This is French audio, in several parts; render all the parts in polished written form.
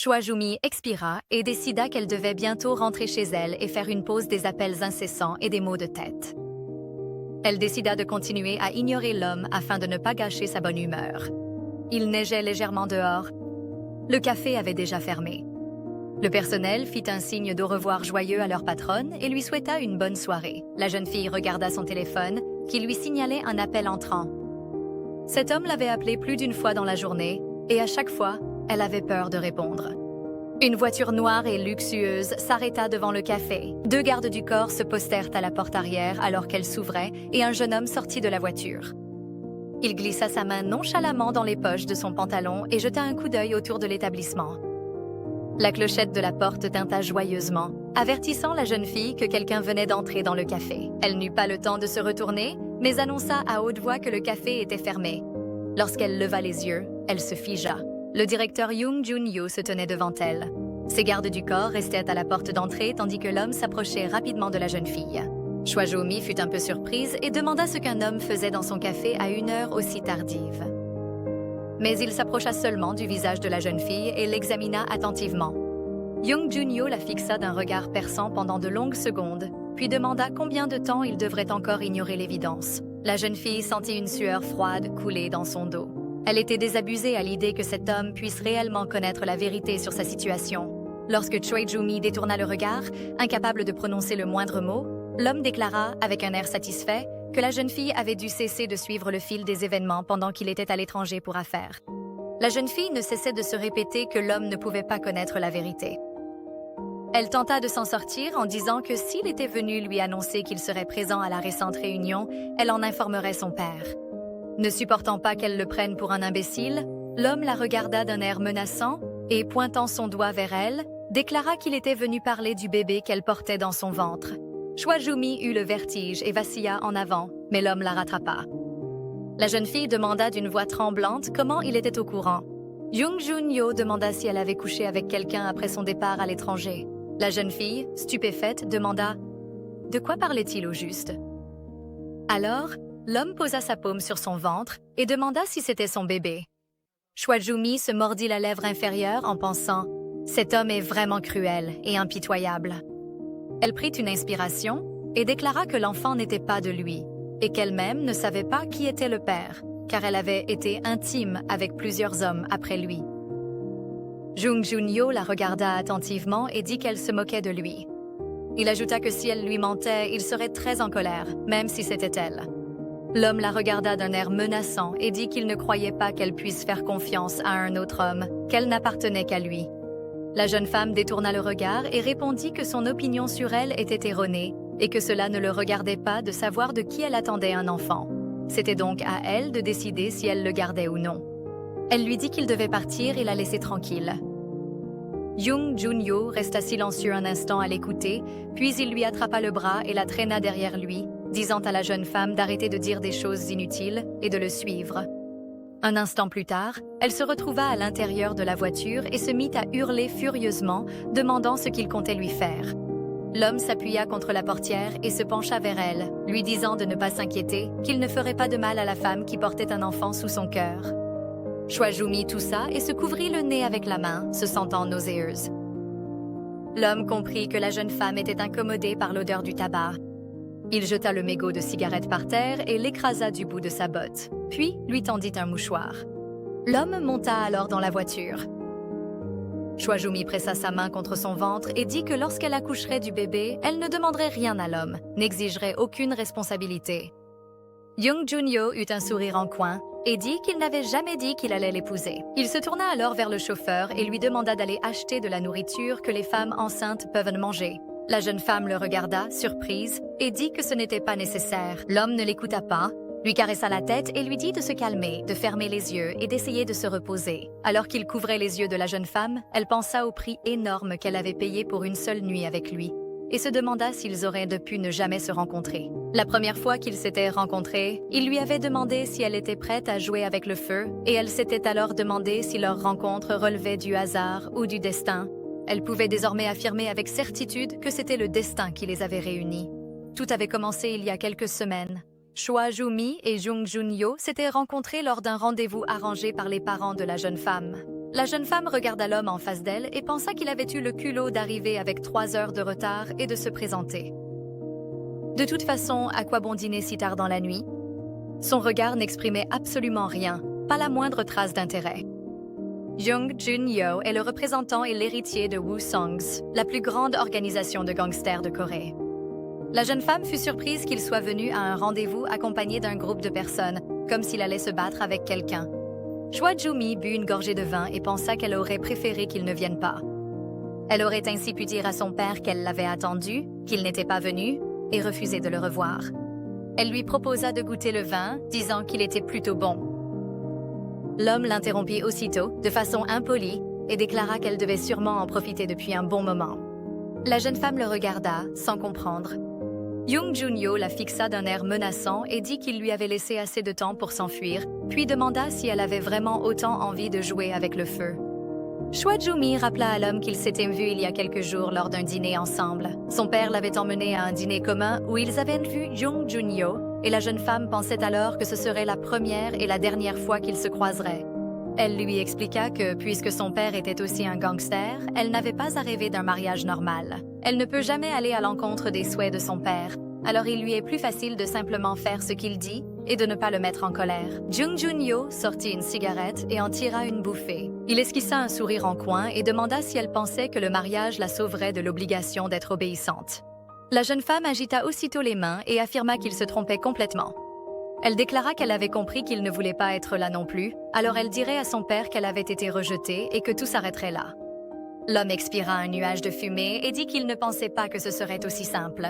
Choi Joo-mi expira et décida qu'elle devait bientôt rentrer chez elle et faire une pause des appels incessants et des maux de tête. Elle décida de continuer à ignorer l'homme afin de ne pas gâcher sa bonne humeur. Il neigeait légèrement dehors. Le café avait déjà fermé. Le personnel fit un signe d'au revoir joyeux à leur patronne et lui souhaita une bonne soirée. La jeune fille regarda son téléphone, qui lui signalait un appel entrant. Cet homme l'avait appelée plus d'une fois dans la journée, et à chaque fois, elle avait peur de répondre. Une voiture noire et luxueuse s'arrêta devant le café. 2 gardes du corps se postèrent à la porte arrière alors qu'elle s'ouvrait et un jeune homme sortit de la voiture. Il glissa sa main nonchalamment dans les poches de son pantalon et jeta un coup d'œil autour de l'établissement. La clochette de la porte tinta joyeusement, avertissant la jeune fille que quelqu'un venait d'entrer dans le café. Elle n'eut pas le temps de se retourner, mais annonça à haute voix que le café était fermé. Lorsqu'elle leva les yeux, elle se figea. Le directeur Young Jun-yo se tenait devant elle. Ses gardes du corps restaient à la porte d'entrée tandis que l'homme s'approchait rapidement de la jeune fille. Choi Joo-mi fut un peu surprise et demanda ce qu'un homme faisait dans son café à une heure aussi tardive. Mais il s'approcha seulement du visage de la jeune fille et l'examina attentivement. Young Jun-yo la fixa d'un regard perçant pendant de longues secondes, puis demanda combien de temps il devrait encore ignorer l'évidence. La jeune fille sentit une sueur froide couler dans son dos. Elle était désabusée à l'idée que cet homme puisse réellement connaître la vérité sur sa situation. Lorsque Choi Joo-mi détourna le regard, incapable de prononcer le moindre mot, l'homme déclara, avec un air satisfait, que la jeune fille avait dû cesser de suivre le fil des événements pendant qu'il était à l'étranger pour affaires. La jeune fille ne cessait de se répéter que l'homme ne pouvait pas connaître la vérité. Elle tenta de s'en sortir en disant que s'il était venu lui annoncer qu'il serait présent à la récente réunion, elle en informerait son père. Ne supportant pas qu'elle le prenne pour un imbécile, l'homme la regarda d'un air menaçant et, pointant son doigt vers elle, déclara qu'il était venu parler du bébé qu'elle portait dans son ventre. Choi Joo-mi eut le vertige et vacilla en avant, mais l'homme la rattrapa. La jeune fille demanda d'une voix tremblante comment il était au courant. Young Jun-yo demanda si elle avait couché avec quelqu'un après son départ à l'étranger. La jeune fille, stupéfaite, demanda « De quoi parlait-il au juste ?» Alors, l'homme posa sa paume sur son ventre et demanda si c'était son bébé. Choi Joo-mi se mordit la lèvre inférieure en pensant « Cet homme est vraiment cruel et impitoyable ». Elle prit une inspiration et déclara que l'enfant n'était pas de lui et qu'elle-même ne savait pas qui était le père, car elle avait été intime avec plusieurs hommes après lui. Jung Jun-yo la regarda attentivement et dit qu'elle se moquait de lui. Il ajouta que si elle lui mentait, il serait très en colère, même si c'était elle. L'homme la regarda d'un air menaçant et dit qu'il ne croyait pas qu'elle puisse faire confiance à un autre homme, qu'elle n'appartenait qu'à lui. La jeune femme détourna le regard et répondit que son opinion sur elle était erronée et que cela ne le regardait pas de savoir de qui elle attendait un enfant. C'était donc à elle de décider si elle le gardait ou non. Elle lui dit qu'il devait partir et la laisser tranquille. Young Jun-yo resta silencieux un instant à l'écouter, puis il lui attrapa le bras et la traîna derrière lui, disant à la jeune femme d'arrêter de dire des choses inutiles et de le suivre. Un instant plus tard, elle se retrouva à l'intérieur de la voiture et se mit à hurler furieusement, demandant ce qu'il comptait lui faire. L'homme s'appuya contre la portière et se pencha vers elle, lui disant de ne pas s'inquiéter, qu'il ne ferait pas de mal à la femme qui portait un enfant sous son cœur. Choi Joo-mi toussa et se couvrit le nez avec la main, se sentant nauséeuse. L'homme comprit que la jeune femme était incommodée par l'odeur du tabac. Il jeta le mégot de cigarette par terre et l'écrasa du bout de sa botte, puis lui tendit un mouchoir. L'homme monta alors dans la voiture. Choi Joo-mi pressa sa main contre son ventre et dit que lorsqu'elle accoucherait du bébé, elle ne demanderait rien à l'homme, n'exigerait aucune responsabilité. Young Jun-yo eut un sourire en coin et dit qu'il n'avait jamais dit qu'il allait l'épouser. Il se tourna alors vers le chauffeur et lui demanda d'aller acheter de la nourriture que les femmes enceintes peuvent manger. La jeune femme le regarda, surprise, et dit que ce n'était pas nécessaire. L'homme ne l'écouta pas, lui caressa la tête et lui dit de se calmer, de fermer les yeux et d'essayer de se reposer. Alors qu'il couvrait les yeux de la jeune femme, elle pensa au prix énorme qu'elle avait payé pour une seule nuit avec lui, et se demanda s'ils auraient pu ne jamais se rencontrer. La première fois qu'ils s'étaient rencontrés, il lui avait demandé si elle était prête à jouer avec le feu, et elle s'était alors demandé si leur rencontre relevait du hasard ou du destin. Elle pouvait désormais affirmer avec certitude que c'était le destin qui les avait réunis. Tout avait commencé il y a quelques semaines. Choi Joo-mi et Jung Jun-yo s'étaient rencontrés lors d'un rendez-vous arrangé par les parents de la jeune femme. La jeune femme regarda l'homme en face d'elle et pensa qu'il avait eu le culot d'arriver avec 3 heures de retard et de se présenter. De toute façon, à quoi bon dîner si tard dans la nuit? Son regard n'exprimait absolument rien, pas la moindre trace d'intérêt. Jung Jun-yo est le représentant et l'héritier de Woo Songs, la plus grande organisation de gangsters de Corée. La jeune femme fut surprise qu'il soit venu à un rendez-vous accompagné d'un groupe de personnes, comme s'il allait se battre avec quelqu'un. Choi Joo-mi but une gorgée de vin et pensa qu'elle aurait préféré qu'il ne vienne pas. Elle aurait ainsi pu dire à son père qu'elle l'avait attendu, qu'il n'était pas venu, et refuser de le revoir. Elle lui proposa de goûter le vin, disant qu'il était plutôt bon. L'homme l'interrompit aussitôt, de façon impolie, et déclara qu'elle devait sûrement en profiter depuis un bon moment. La jeune femme le regarda, sans comprendre. Jung Jun-yo la fixa d'un air menaçant et dit qu'il lui avait laissé assez de temps pour s'enfuir, puis demanda si elle avait vraiment autant envie de jouer avec le feu. Choi Joo-mi rappela à l'homme qu'ils s'étaient vus il y a quelques jours lors d'un dîner ensemble. Son père l'avait emmené à un dîner commun où ils avaient vu Jung Jun-yo, et la jeune femme pensait alors que ce serait la première et la dernière fois qu'ils se croiseraient. Elle lui expliqua que, puisque son père était aussi un gangster, elle n'avait pas à rêver d'un mariage normal. Elle ne peut jamais aller à l'encontre des souhaits de son père, alors il lui est plus facile de simplement faire ce qu'il dit et de ne pas le mettre en colère. Jung Jun-yo sortit une cigarette et en tira une bouffée. Il esquissa un sourire en coin et demanda si elle pensait que le mariage la sauverait de l'obligation d'être obéissante. La jeune femme agita aussitôt les mains et affirma qu'il se trompait complètement. Elle déclara qu'elle avait compris qu'il ne voulait pas être là non plus, alors elle dirait à son père qu'elle avait été rejetée et que tout s'arrêterait là. L'homme expira un nuage de fumée et dit qu'il ne pensait pas que ce serait aussi simple.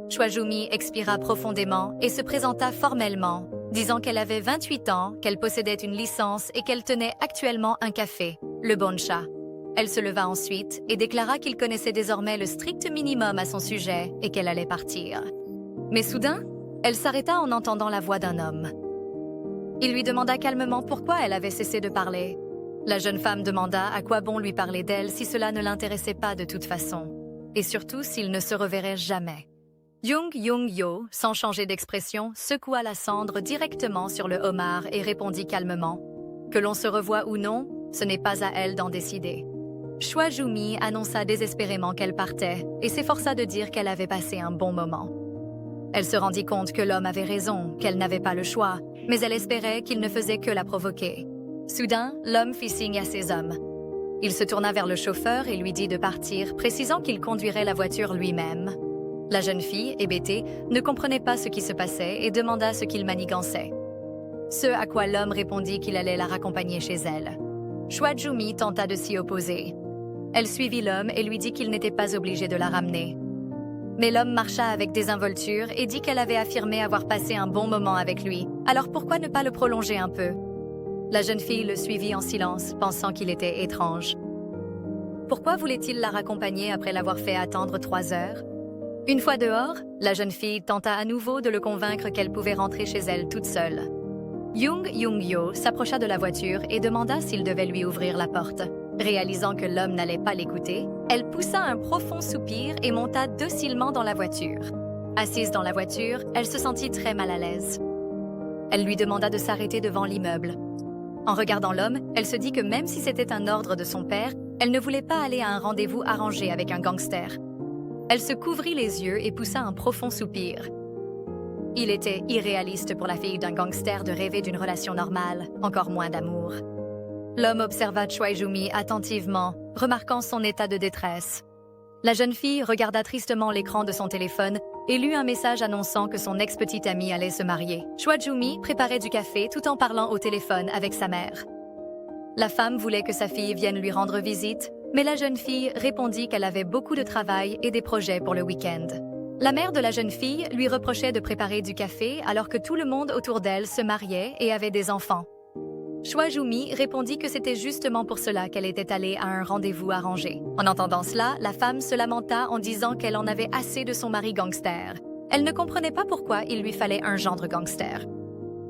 Choi Joo-mi expira profondément et se présenta formellement, disant qu'elle avait 28 ans, qu'elle possédait une licence et qu'elle tenait actuellement un café, le Boncha. Elle se leva ensuite et déclara qu'il connaissait désormais le strict minimum à son sujet et qu'elle allait partir. Mais soudain, elle s'arrêta en entendant la voix d'un homme. Il lui demanda calmement pourquoi elle avait cessé de parler. La jeune femme demanda à quoi bon lui parler d'elle si cela ne l'intéressait pas de toute façon, et surtout s'il ne se reverrait jamais. Jung Jun-yo, sans changer d'expression, secoua la cendre directement sur le homard et répondit calmement « Que l'on se revoie ou non, ce n'est pas à elle d'en décider. » Choi Joo-mi annonça désespérément qu'elle partait et s'efforça de dire qu'elle avait passé un bon moment. Elle se rendit compte que l'homme avait raison, qu'elle n'avait pas le choix, mais elle espérait qu'il ne faisait que la provoquer. Soudain, l'homme fit signe à ses hommes. Il se tourna vers le chauffeur et lui dit de partir, précisant qu'il conduirait la voiture lui-même. La jeune fille, hébétée, ne comprenait pas ce qui se passait et demanda ce qu'il manigançait. Ce à quoi l'homme répondit qu'il allait la raccompagner chez elle. Choi Joo-mi tenta de s'y opposer. Elle suivit l'homme et lui dit qu'il n'était pas obligé de la ramener. Mais l'homme marcha avec désinvolture et dit qu'elle avait affirmé avoir passé un bon moment avec lui, alors pourquoi ne pas le prolonger un peu? La jeune fille le suivit en silence, pensant qu'il était étrange. Pourquoi voulait-il la raccompagner après l'avoir fait attendre 3 heures? Une fois dehors, la jeune fille tenta à nouveau de le convaincre qu'elle pouvait rentrer chez elle toute seule. Jung Jun-yo s'approcha de la voiture et demanda s'il devait lui ouvrir la porte. Réalisant que l'homme n'allait pas l'écouter, elle poussa un profond soupir et monta docilement dans la voiture. Assise dans la voiture, elle se sentit très mal à l'aise. Elle lui demanda de s'arrêter devant l'immeuble. En regardant l'homme, elle se dit que même si c'était un ordre de son père, elle ne voulait pas aller à un rendez-vous arrangé avec un gangster. Elle se couvrit les yeux et poussa un profond soupir. Il était irréaliste pour la fille d'un gangster de rêver d'une relation normale, encore moins d'amour. L'homme observa Choi Joo-mi attentivement, remarquant son état de détresse. La jeune fille regarda tristement l'écran de son téléphone et lut un message annonçant que son ex-petite amie allait se marier. Choi Joo-mi préparait du café tout en parlant au téléphone avec sa mère. La femme voulait que sa fille vienne lui rendre visite, mais la jeune fille répondit qu'elle avait beaucoup de travail et des projets pour le week-end. La mère de la jeune fille lui reprochait de préparer du café alors que tout le monde autour d'elle se mariait et avait des enfants. Choi Joo-mi répondit que c'était justement pour cela qu'elle était allée à un rendez-vous arrangé. En entendant cela, la femme se lamenta en disant qu'elle en avait assez de son mari gangster. Elle ne comprenait pas pourquoi il lui fallait un gendre gangster.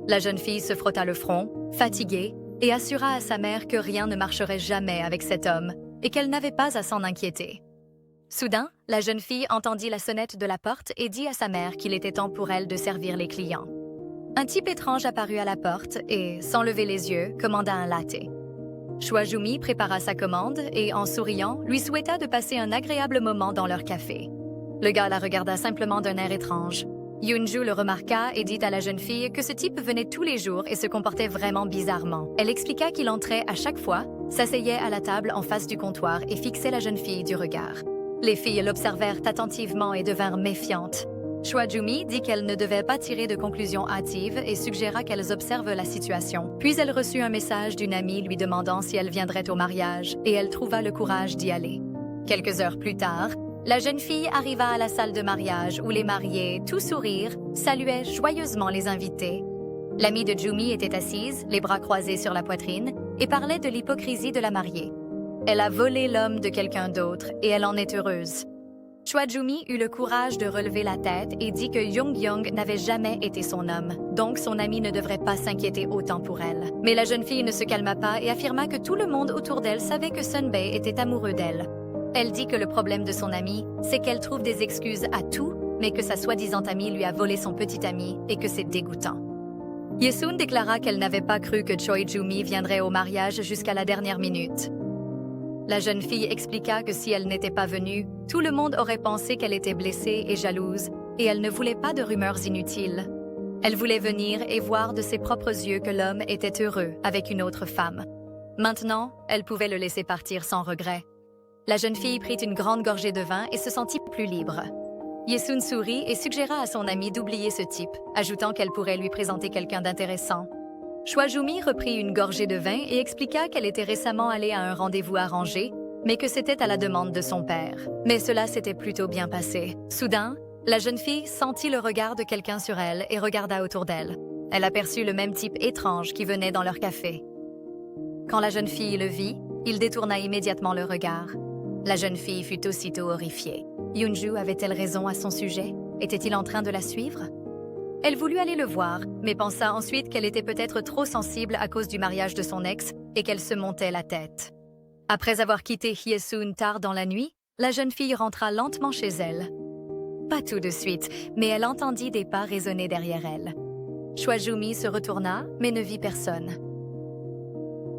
La jeune fille se frotta le front, fatiguée, et assura à sa mère que rien ne marcherait jamais avec cet homme et qu'elle n'avait pas à s'en inquiéter. Soudain, la jeune fille entendit la sonnette de la porte et dit à sa mère qu'il était temps pour elle de servir les clients. Un type étrange apparut à la porte et, sans lever les yeux, commanda un latte. Choi Joo-mi prépara sa commande et, en souriant, lui souhaita de passer un agréable moment dans leur café. Le gars la regarda simplement d'un air étrange. Yoon-ju le remarqua et dit à la jeune fille que ce type venait tous les jours et se comportait vraiment bizarrement. Elle expliqua qu'il entrait à chaque fois, s'asseyait à la table en face du comptoir et fixait la jeune fille du regard. Les filles l'observèrent attentivement et devinrent méfiantes. Choi Joo-mi dit qu'elle ne devait pas tirer de conclusions hâtives et suggéra qu'elles observent la situation. Puis elle reçut un message d'une amie lui demandant si elle viendrait au mariage et elle trouva le courage d'y aller. Quelques heures plus tard, la jeune fille arriva à la salle de mariage où les mariés, tout sourire, saluaient joyeusement les invités. L'amie de Joo-mi était assise, les bras croisés sur la poitrine, et parlait de l'hypocrisie de la mariée. Elle a volé l'homme de quelqu'un d'autre et elle en est heureuse. Choi Joo-mi eut le courage de relever la tête et dit que Young n'avait jamais été son homme, donc son amie ne devrait pas s'inquiéter autant pour elle. Mais la jeune fille ne se calma pas et affirma que tout le monde autour d'elle savait que Sun-bae était amoureux d'elle. Elle dit que le problème de son amie, c'est qu'elle trouve des excuses à tout, mais que sa soi-disant amie lui a volé son petit ami et que c'est dégoûtant. Yesun déclara qu'elle n'avait pas cru que Choi Joo-mi viendrait au mariage jusqu'à la dernière minute. La jeune fille expliqua que si elle n'était pas venue, tout le monde aurait pensé qu'elle était blessée et jalouse, et elle ne voulait pas de rumeurs inutiles. Elle voulait venir et voir de ses propres yeux que l'homme était heureux avec une autre femme. Maintenant, elle pouvait le laisser partir sans regret. La jeune fille prit une grande gorgée de vin et se sentit plus libre. Yesun sourit et suggéra à son amie d'oublier ce type, ajoutant qu'elle pourrait lui présenter quelqu'un d'intéressant. Choi Joo-mi reprit une gorgée de vin et expliqua qu'elle était récemment allée à un rendez-vous arrangé, mais que c'était à la demande de son père. Mais cela s'était plutôt bien passé. Soudain, la jeune fille sentit le regard de quelqu'un sur elle et regarda autour d'elle. Elle aperçut le même type étrange qui venait dans leur café. Quand la jeune fille le vit, il détourna immédiatement le regard. La jeune fille fut aussitôt horrifiée. Yoon-ju avait-elle raison à son sujet? Était-il en train de la suivre? Elle voulut aller le voir, mais pensa ensuite qu'elle était peut-être trop sensible à cause du mariage de son ex et qu'elle se montait la tête. Après avoir quitté Hyesun tard dans la nuit, la jeune fille rentra lentement chez elle. Pas tout de suite, mais elle entendit des pas résonner derrière elle. Choi Joo-mi se retourna, mais ne vit personne.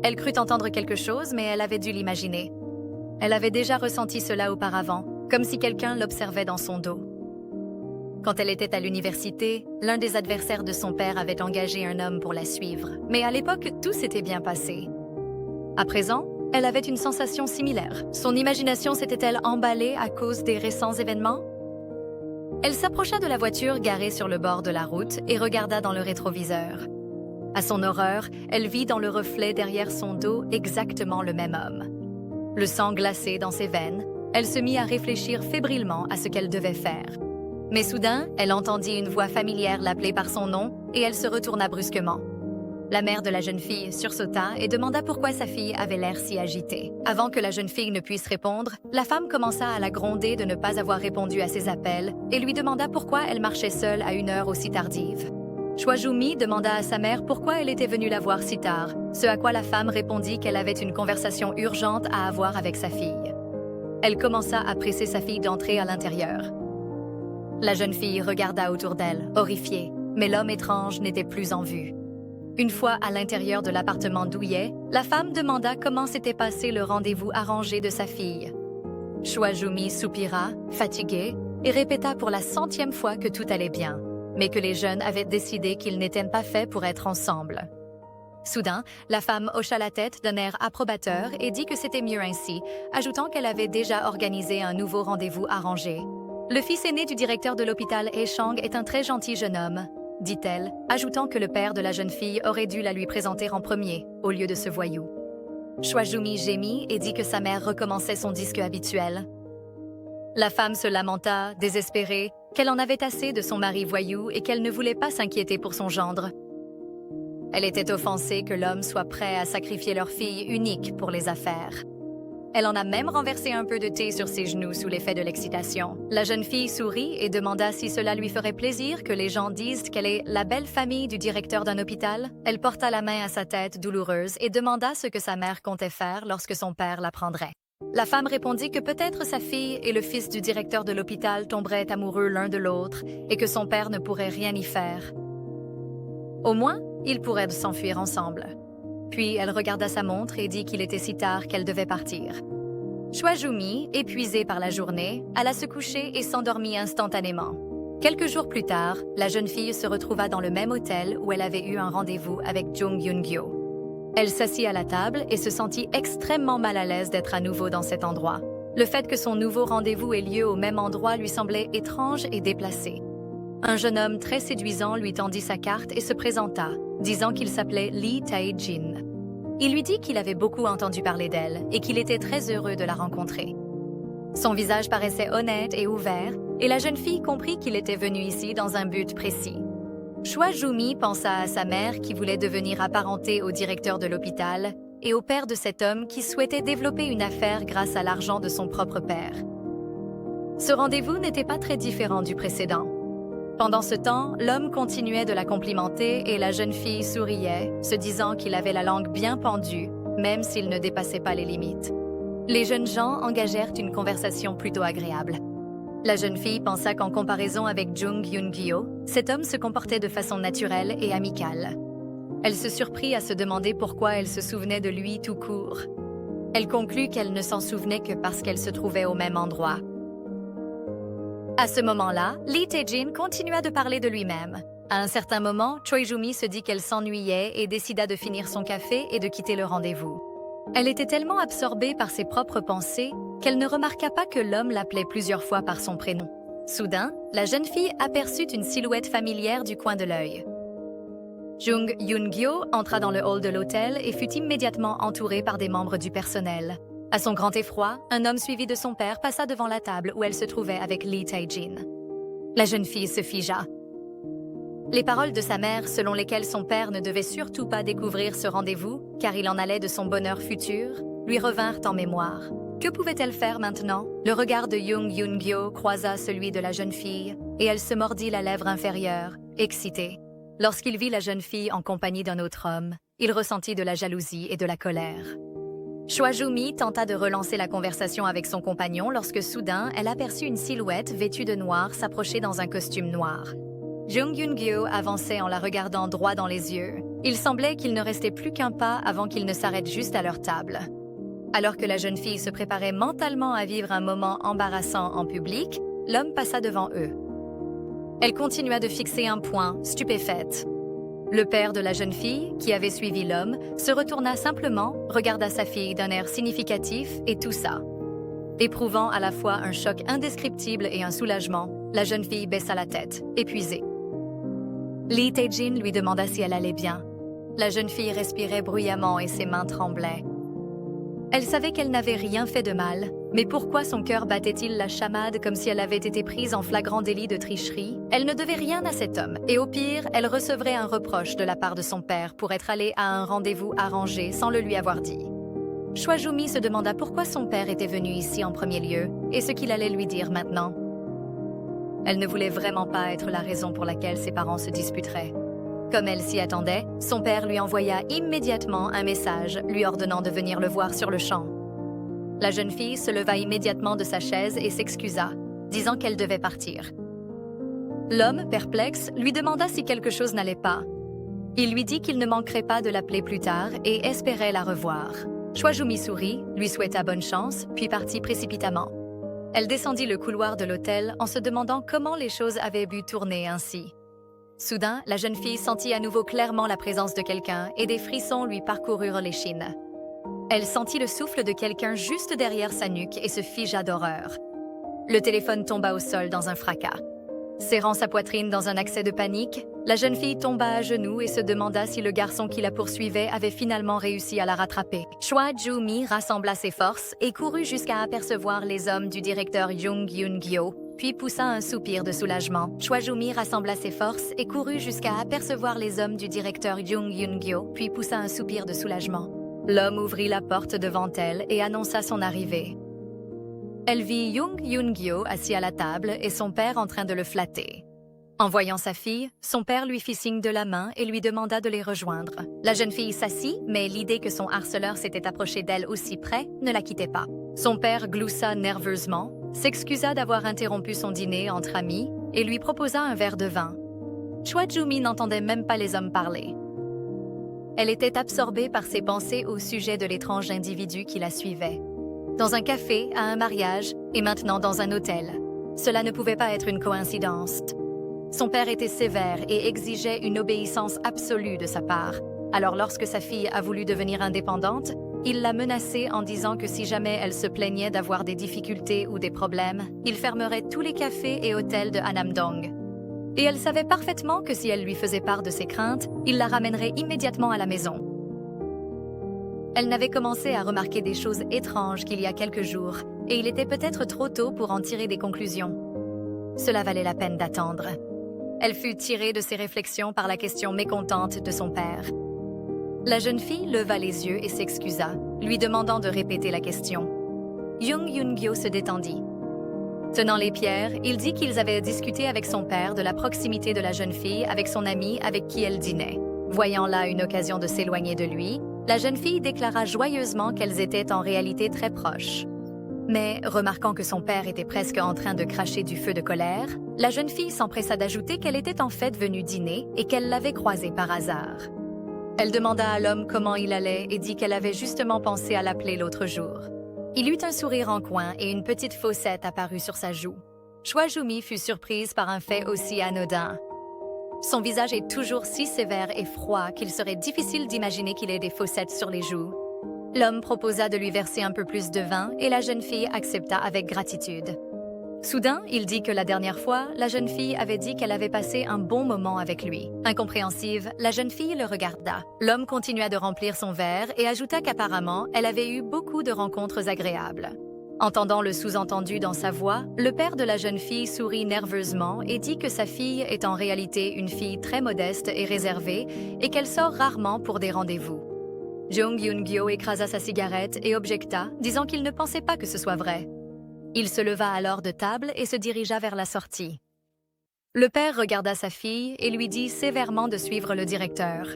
Elle crut entendre quelque chose, mais elle avait dû l'imaginer. Elle avait déjà ressenti cela auparavant, comme si quelqu'un l'observait dans son dos. Quand elle était à l'université, l'un des adversaires de son père avait engagé un homme pour la suivre, mais à l'époque, tout s'était bien passé. À présent, elle avait une sensation similaire. Son imagination s'était-elle emballée à cause des récents événements? Elle s'approcha de la voiture garée sur le bord de la route et regarda dans le rétroviseur. À son horreur, elle vit dans le reflet derrière son dos exactement le même homme. Le sang glacé dans ses veines, elle se mit à réfléchir fébrilement à ce qu'elle devait faire. Mais soudain, elle entendit une voix familière l'appeler par son nom et elle se retourna brusquement. La mère de la jeune fille sursauta et demanda pourquoi sa fille avait l'air si agitée. Avant que la jeune fille ne puisse répondre, la femme commença à la gronder de ne pas avoir répondu à ses appels et lui demanda pourquoi elle marchait seule à une heure aussi tardive. Choi Joo-mi demanda à sa mère pourquoi elle était venue la voir si tard, ce à quoi la femme répondit qu'elle avait une conversation urgente à avoir avec sa fille. Elle commença à presser sa fille d'entrer à l'intérieur. La jeune fille regarda autour d'elle, horrifiée, mais l'homme étrange n'était plus en vue. Une fois à l'intérieur de l'appartement douillet, la femme demanda comment s'était passé le rendez-vous arrangé de sa fille. Choi Joo-mi soupira, fatigué, et répéta pour la 100e fois que tout allait bien, mais que les jeunes avaient décidé qu'ils n'étaient pas faits pour être ensemble. Soudain, la femme hocha la tête d'un air approbateur et dit que c'était mieux ainsi, ajoutant qu'elle avait déjà organisé un nouveau rendez-vous arrangé. Le fils aîné du directeur de l'hôpital Hae-chang est un très gentil jeune homme, dit-elle, ajoutant que le père de la jeune fille aurait dû la lui présenter en premier, au lieu de ce voyou. Choi Joo-mi gémit et dit que sa mère recommençait son disque habituel. La femme se lamenta, désespérée, qu'elle en avait assez de son mari voyou et qu'elle ne voulait pas s'inquiéter pour son gendre. Elle était offensée que l'homme soit prêt à sacrifier leur fille unique pour les affaires. Elle en a même renversé un peu de thé sur ses genoux sous l'effet de l'excitation. La jeune fille sourit et demanda si cela lui ferait plaisir que les gens disent qu'elle est la belle famille du directeur d'un hôpital. Elle porta la main à sa tête douloureuse et demanda ce que sa mère comptait faire lorsque son père l'apprendrait. La femme répondit que peut-être sa fille et le fils du directeur de l'hôpital tomberaient amoureux l'un de l'autre et que son père ne pourrait rien y faire. Au moins, ils pourraient s'enfuir ensemble. Puis elle regarda sa montre et dit qu'il était si tard qu'elle devait partir. Choi Joo-mi, épuisée par la journée, alla se coucher et s'endormit instantanément. Quelques jours plus tard, la jeune fille se retrouva dans le même hôtel où elle avait eu un rendez-vous avec Jung Yoon-gyo. Elle s'assit à la table et se sentit extrêmement mal à l'aise d'être à nouveau dans cet endroit. Le fait que son nouveau rendez-vous ait lieu au même endroit lui semblait étrange et déplacé. Un jeune homme très séduisant lui tendit sa carte et se présenta, disant qu'il s'appelait Lee Tae-jin. Il lui dit qu'il avait beaucoup entendu parler d'elle et qu'il était très heureux de la rencontrer. Son visage paraissait honnête et ouvert, et la jeune fille comprit qu'il était venu ici dans un but précis. Choi Joo-mi pensa à sa mère qui voulait devenir apparentée au directeur de l'hôpital et au père de cet homme qui souhaitait développer une affaire grâce à l'argent de son propre père. Ce rendez-vous n'était pas très différent du précédent. Pendant ce temps, l'homme continuait de la complimenter et la jeune fille souriait, se disant qu'il avait la langue bien pendue, même s'il ne dépassait pas les limites. Les jeunes gens engagèrent une conversation plutôt agréable. La jeune fille pensa qu'en comparaison avec Jung Yoon-gyo, cet homme se comportait de façon naturelle et amicale. Elle se surprit à se demander pourquoi elle se souvenait de lui tout court. Elle conclut qu'elle ne s'en souvenait que parce qu'elle se trouvait au même endroit. À ce moment-là, Lee Tae-jin continua de parler de lui-même. À un certain moment, Choi Joo-mi se dit qu'elle s'ennuyait et décida de finir son café et de quitter le rendez-vous. Elle était tellement absorbée par ses propres pensées qu'elle ne remarqua pas que l'homme l'appelait plusieurs fois par son prénom. Soudain, la jeune fille aperçut une silhouette familière du coin de l'œil. Jung Yoon-gyo entra dans le hall de l'hôtel et fut immédiatement entouré par des membres du personnel. À son grand effroi, un homme suivi de son père passa devant la table où elle se trouvait avec Lee Tae-jin. La jeune fille se figea. Les paroles de sa mère, selon lesquelles son père ne devait surtout pas découvrir ce rendez-vous, car il en allait de son bonheur futur, lui revinrent en mémoire. Que pouvait-elle faire maintenant? Le regard de Jung Yoon-gyo croisa celui de la jeune fille, et elle se mordit la lèvre inférieure, excitée. Lorsqu'il vit la jeune fille en compagnie d'un autre homme, il ressentit de la jalousie et de la colère. Choi Joo-mi tenta de relancer la conversation avec son compagnon lorsque soudain, elle aperçut une silhouette vêtue de noir s'approcher dans un costume noir. Jung Yoon-gyo avançait en la regardant droit dans les yeux. Il semblait qu'il ne restait plus qu'un pas avant qu'ils ne s'arrêtent juste à leur table. Alors que la jeune fille se préparait mentalement à vivre un moment embarrassant en public, l'homme passa devant eux. Elle continua de fixer un point, stupéfaite. Le père de la jeune fille, qui avait suivi l'homme, se retourna simplement, regarda sa fille d'un air significatif et toussa. Éprouvant à la fois un choc indescriptible et un soulagement, la jeune fille baissa la tête, épuisée. Lee Tae-jin lui demanda si elle allait bien. La jeune fille respirait bruyamment et ses mains tremblaient. Elle savait qu'elle n'avait rien fait de mal, mais pourquoi son cœur battait-il la chamade comme si elle avait été prise en flagrant délit de tricherie? Elle ne devait rien à cet homme, et au pire, elle recevrait un reproche de la part de son père pour être allée à un rendez-vous arrangé sans le lui avoir dit. Choi Joo-mi se demanda pourquoi son père était venu ici en premier lieu, et ce qu'il allait lui dire maintenant. Elle ne voulait vraiment pas être la raison pour laquelle ses parents se disputeraient. Comme elle s'y attendait, son père lui envoya immédiatement un message lui ordonnant de venir le voir sur le champ. La jeune fille se leva immédiatement de sa chaise et s'excusa, disant qu'elle devait partir. L'homme, perplexe, lui demanda si quelque chose n'allait pas. Il lui dit qu'il ne manquerait pas de l'appeler plus tard et espérait la revoir. Choi Joo-mi sourit, lui souhaita bonne chance, puis partit précipitamment. Elle descendit le couloir de l'hôtel en se demandant comment les choses avaient pu tourner ainsi. Soudain, la jeune fille sentit à nouveau clairement la présence de quelqu'un et des frissons lui parcoururent l'échine. Elle sentit le souffle de quelqu'un juste derrière sa nuque et se figea d'horreur. Le téléphone tomba au sol dans un fracas. Serrant sa poitrine dans un accès de panique, la jeune fille tomba à genoux et se demanda si le garçon qui la poursuivait avait finalement réussi à la rattraper. Choi Joo-mi rassembla ses forces et courut jusqu'à apercevoir les hommes du directeur Jung Yoon-gyo, puis poussa un soupir de soulagement. Choi Joo-mi rassembla ses forces et courut jusqu'à apercevoir les hommes du directeur Jung Yoon-gyo, puis poussa un soupir de soulagement. L'homme ouvrit la porte devant elle et annonça son arrivée. Elle vit Jung Yoon-gyo assis à la table et son père en train de le flatter. En voyant sa fille, son père lui fit signe de la main et lui demanda de les rejoindre. La jeune fille s'assit, mais l'idée que son harceleur s'était approché d'elle aussi près ne la quittait pas. Son père gloussa nerveusement, s'excusa d'avoir interrompu son dîner entre amis et lui proposa un verre de vin. Choi Joo-mi n'entendait même pas les hommes parler. Elle était absorbée par ses pensées au sujet de l'étrange individu qui la suivait. Dans un café, à un mariage, et maintenant dans un hôtel. Cela ne pouvait pas être une coïncidence. Son père était sévère et exigeait une obéissance absolue de sa part. Alors lorsque sa fille a voulu devenir indépendante, il l'a menacée en disant que si jamais elle se plaignait d'avoir des difficultés ou des problèmes, il fermerait tous les cafés et hôtels de Annamdong. Et elle savait parfaitement que si elle lui faisait part de ses craintes, il la ramènerait immédiatement à la maison. Elle n'avait commencé à remarquer des choses étranges qu'il y a quelques jours, et il était peut-être trop tôt pour en tirer des conclusions. Cela valait la peine d'attendre. Elle fut tirée de ses réflexions par la question mécontente de son père. La jeune fille leva les yeux et s'excusa, lui demandant de répéter la question. Jung Yun-gyo se détendit. Tenant les pierres, il dit qu'ils avaient discuté avec son père de la proximité de la jeune fille avec son amie avec qui elle dînait. Voyant là une occasion de s'éloigner de lui, la jeune fille déclara joyeusement qu'elles étaient en réalité très proches. Mais, remarquant que son père était presque en train de cracher du feu de colère, la jeune fille s'empressa d'ajouter qu'elle était en fait venue dîner et qu'elle l'avait croisé par hasard. Elle demanda à l'homme comment il allait et dit qu'elle avait justement pensé à l'appeler l'autre jour. Il eut un sourire en coin et une petite fossette apparut sur sa joue. Choi Ju-mi fut surprise par un fait aussi anodin. Son visage est toujours si sévère et froid qu'il serait difficile d'imaginer qu'il ait des fossettes sur les joues. L'homme proposa de lui verser un peu plus de vin et la jeune fille accepta avec gratitude. Soudain, il dit que la dernière fois, la jeune fille avait dit qu'elle avait passé un bon moment avec lui. Incompréhensive, la jeune fille le regarda. L'homme continua de remplir son verre et ajouta qu'apparemment, elle avait eu beaucoup de rencontres agréables. Entendant le sous-entendu dans sa voix, le père de la jeune fille sourit nerveusement et dit que sa fille est en réalité une fille très modeste et réservée et qu'elle sort rarement pour des rendez-vous. Jung Yun-gyo écrasa sa cigarette et objecta, disant qu'il ne pensait pas que ce soit vrai. Il se leva alors de table et se dirigea vers la sortie. Le père regarda sa fille et lui dit sévèrement de suivre le directeur.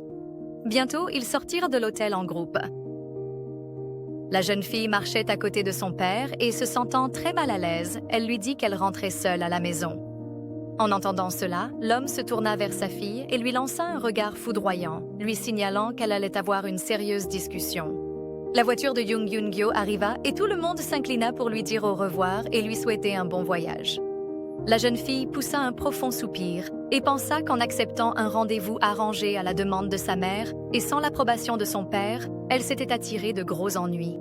Bientôt, ils sortirent de l'hôtel en groupe. La jeune fille marchait à côté de son père et, se sentant très mal à l'aise, elle lui dit qu'elle rentrait seule à la maison. En entendant cela, l'homme se tourna vers sa fille et lui lança un regard foudroyant, lui signalant qu'elle allait avoir une sérieuse discussion. La voiture de Jung Yun-gyo arriva et tout le monde s'inclina pour lui dire au revoir et lui souhaiter un bon voyage. La jeune fille poussa un profond soupir et pensa qu'en acceptant un rendez-vous arrangé à la demande de sa mère et sans l'approbation de son père, elle s'était attirée de gros ennuis.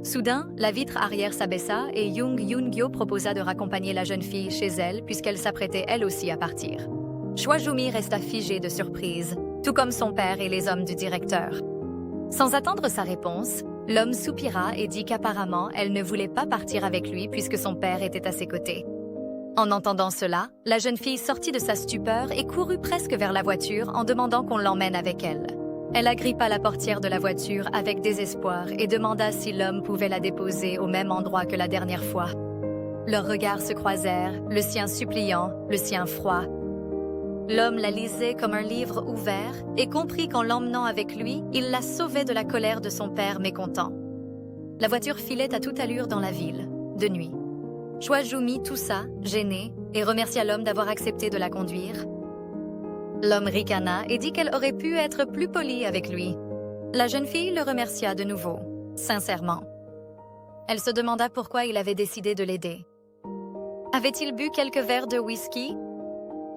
Soudain, la vitre arrière s'abaissa et Jung Yun-gyo proposa de raccompagner la jeune fille chez elle puisqu'elle s'apprêtait elle aussi à partir. Choi Ju-mi resta figée de surprise, tout comme son père et les hommes du directeur. Sans attendre sa réponse, l'homme soupira et dit qu'apparemment elle ne voulait pas partir avec lui puisque son père était à ses côtés. En entendant cela, la jeune fille sortit de sa stupeur et courut presque vers la voiture en demandant qu'on l'emmène avec elle. Elle agrippa la portière de la voiture avec désespoir et demanda si l'homme pouvait la déposer au même endroit que la dernière fois. Leurs regards se croisèrent, le sien suppliant, le sien froid. L'homme la lisait comme un livre ouvert et comprit qu'en l'emmenant avec lui, il la sauvait de la colère de son père mécontent. La voiture filait à toute allure dans la ville, de nuit. Choi Ju-mi toussa, gêné, et remercia l'homme d'avoir accepté de la conduire. L'homme ricana et dit qu'elle aurait pu être plus polie avec lui. La jeune fille le remercia de nouveau, sincèrement. Elle se demanda pourquoi il avait décidé de l'aider. Avait-il bu quelques verres de whisky?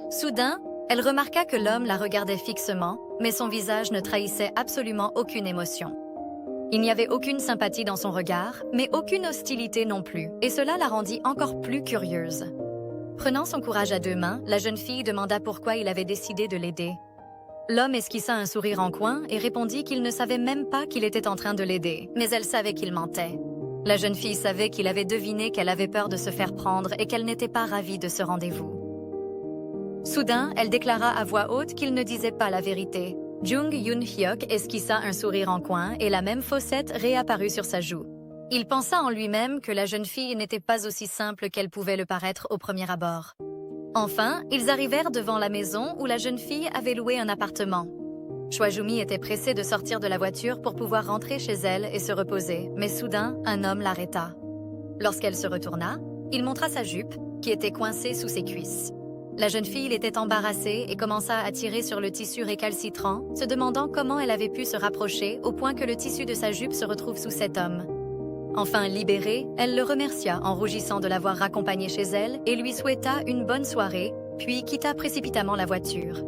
Soudain, elle remarqua que l'homme la regardait fixement, mais son visage ne trahissait absolument aucune émotion. Il n'y avait aucune sympathie dans son regard, mais aucune hostilité non plus, et cela la rendit encore plus curieuse. Prenant son courage à deux mains, la jeune fille demanda pourquoi il avait décidé de l'aider. L'homme esquissa un sourire en coin et répondit qu'il ne savait même pas qu'il était en train de l'aider, mais elle savait qu'il mentait. La jeune fille savait qu'il avait deviné qu'elle avait peur de se faire prendre et qu'elle n'était pas ravie de ce rendez-vous. Soudain, elle déclara à voix haute qu'il ne disait pas la vérité. Jung Yun-hyuk esquissa un sourire en coin et la même fossette réapparut sur sa joue. Il pensa en lui-même que la jeune fille n'était pas aussi simple qu'elle pouvait le paraître au premier abord. Enfin, ils arrivèrent devant la maison où la jeune fille avait loué un appartement. Choi Ju-mi était pressée de sortir de la voiture pour pouvoir rentrer chez elle et se reposer, mais soudain, un homme l'arrêta. Lorsqu'elle se retourna, il montra sa jupe, qui était coincée sous ses cuisses. La jeune fille était embarrassée et commença à tirer sur le tissu récalcitrant, se demandant comment elle avait pu se rapprocher au point que le tissu de sa jupe se retrouve sous cet homme. Enfin libérée, elle le remercia en rougissant de l'avoir raccompagné chez elle et lui souhaita une bonne soirée, puis quitta précipitamment la voiture.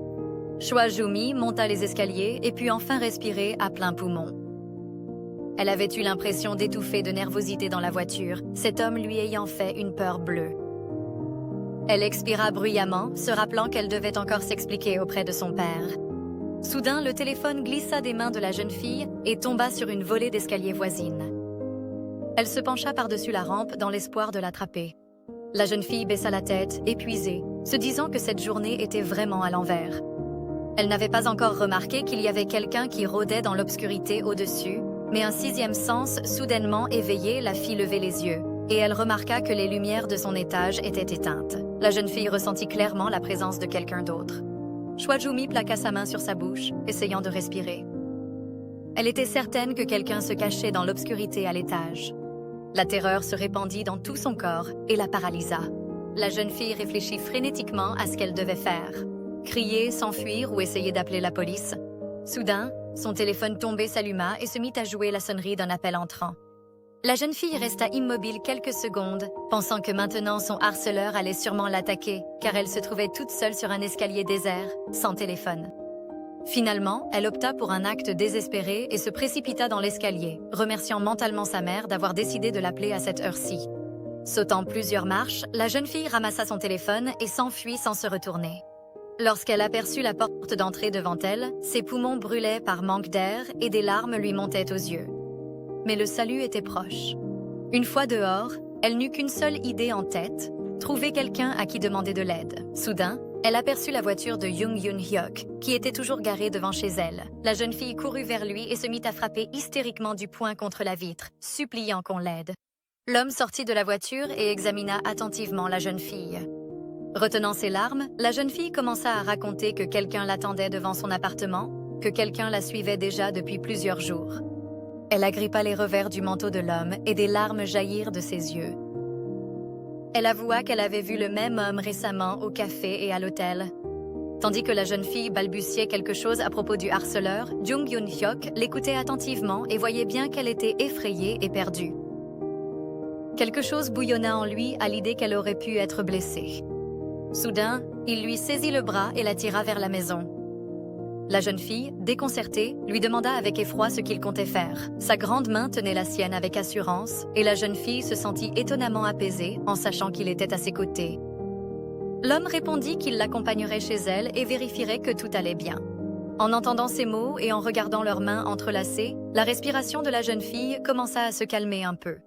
Choi Joo-mi monta les escaliers et put enfin respirer à plein poumon. Elle avait eu l'impression d'étouffer de nervosité dans la voiture, cet homme lui ayant fait une peur bleue. Elle expira bruyamment, se rappelant qu'elle devait encore s'expliquer auprès de son père. Soudain, le téléphone glissa des mains de la jeune fille et tomba sur une volée d'escalier voisine. Elle se pencha par-dessus la rampe dans l'espoir de l'attraper. La jeune fille baissa la tête, épuisée, se disant que cette journée était vraiment à l'envers. Elle n'avait pas encore remarqué qu'il y avait quelqu'un qui rôdait dans l'obscurité au-dessus, mais un sixième sens soudainement éveillé la fit lever les yeux, et elle remarqua que les lumières de son étage étaient éteintes. La jeune fille ressentit clairement la présence de quelqu'un d'autre. Choi Joo-mi plaqua sa main sur sa bouche, essayant de respirer. Elle était certaine que quelqu'un se cachait dans l'obscurité à l'étage. La terreur se répandit dans tout son corps et la paralysa. La jeune fille réfléchit frénétiquement à ce qu'elle devait faire. Crier, s'enfuir ou essayer d'appeler la police. Soudain, son téléphone tombé s'alluma et se mit à jouer la sonnerie d'un appel entrant. La jeune fille resta immobile quelques secondes, pensant que maintenant son harceleur allait sûrement l'attaquer, car elle se trouvait toute seule sur un escalier désert, sans téléphone. Finalement, elle opta pour un acte désespéré et se précipita dans l'escalier, remerciant mentalement sa mère d'avoir décidé de l'appeler à cette heure-ci. Sautant plusieurs marches, la jeune fille ramassa son téléphone et s'enfuit sans se retourner. Lorsqu'elle aperçut la porte d'entrée devant elle, ses poumons brûlaient par manque d'air et des larmes lui montaient aux yeux. Mais le salut était proche. Une fois dehors, elle n'eut qu'une seule idée en tête, trouver quelqu'un à qui demander de l'aide. Soudain, elle aperçut la voiture de Jung Yoon-hyuk, qui était toujours garée devant chez elle. La jeune fille courut vers lui et se mit à frapper hystériquement du poing contre la vitre, suppliant qu'on l'aide. L'homme sortit de la voiture et examina attentivement la jeune fille. Retenant ses larmes, la jeune fille commença à raconter que quelqu'un l'attendait devant son appartement, que quelqu'un la suivait déjà depuis plusieurs jours. Elle agrippa les revers du manteau de l'homme et des larmes jaillirent de ses yeux. Elle avoua qu'elle avait vu le même homme récemment au café et à l'hôtel. Tandis que la jeune fille balbutiait quelque chose à propos du harceleur, Jung Yoon-hyuk l'écoutait attentivement et voyait bien qu'elle était effrayée et perdue. Quelque chose bouillonna en lui à l'idée qu'elle aurait pu être blessée. Soudain, il lui saisit le bras et la tira vers la maison. La jeune fille, déconcertée, lui demanda avec effroi ce qu'il comptait faire. Sa grande main tenait la sienne avec assurance, et la jeune fille se sentit étonnamment apaisée en sachant qu'il était à ses côtés. L'homme répondit qu'il l'accompagnerait chez elle et vérifierait que tout allait bien. En entendant ces mots et en regardant leurs mains entrelacées, la respiration de la jeune fille commença à se calmer un peu.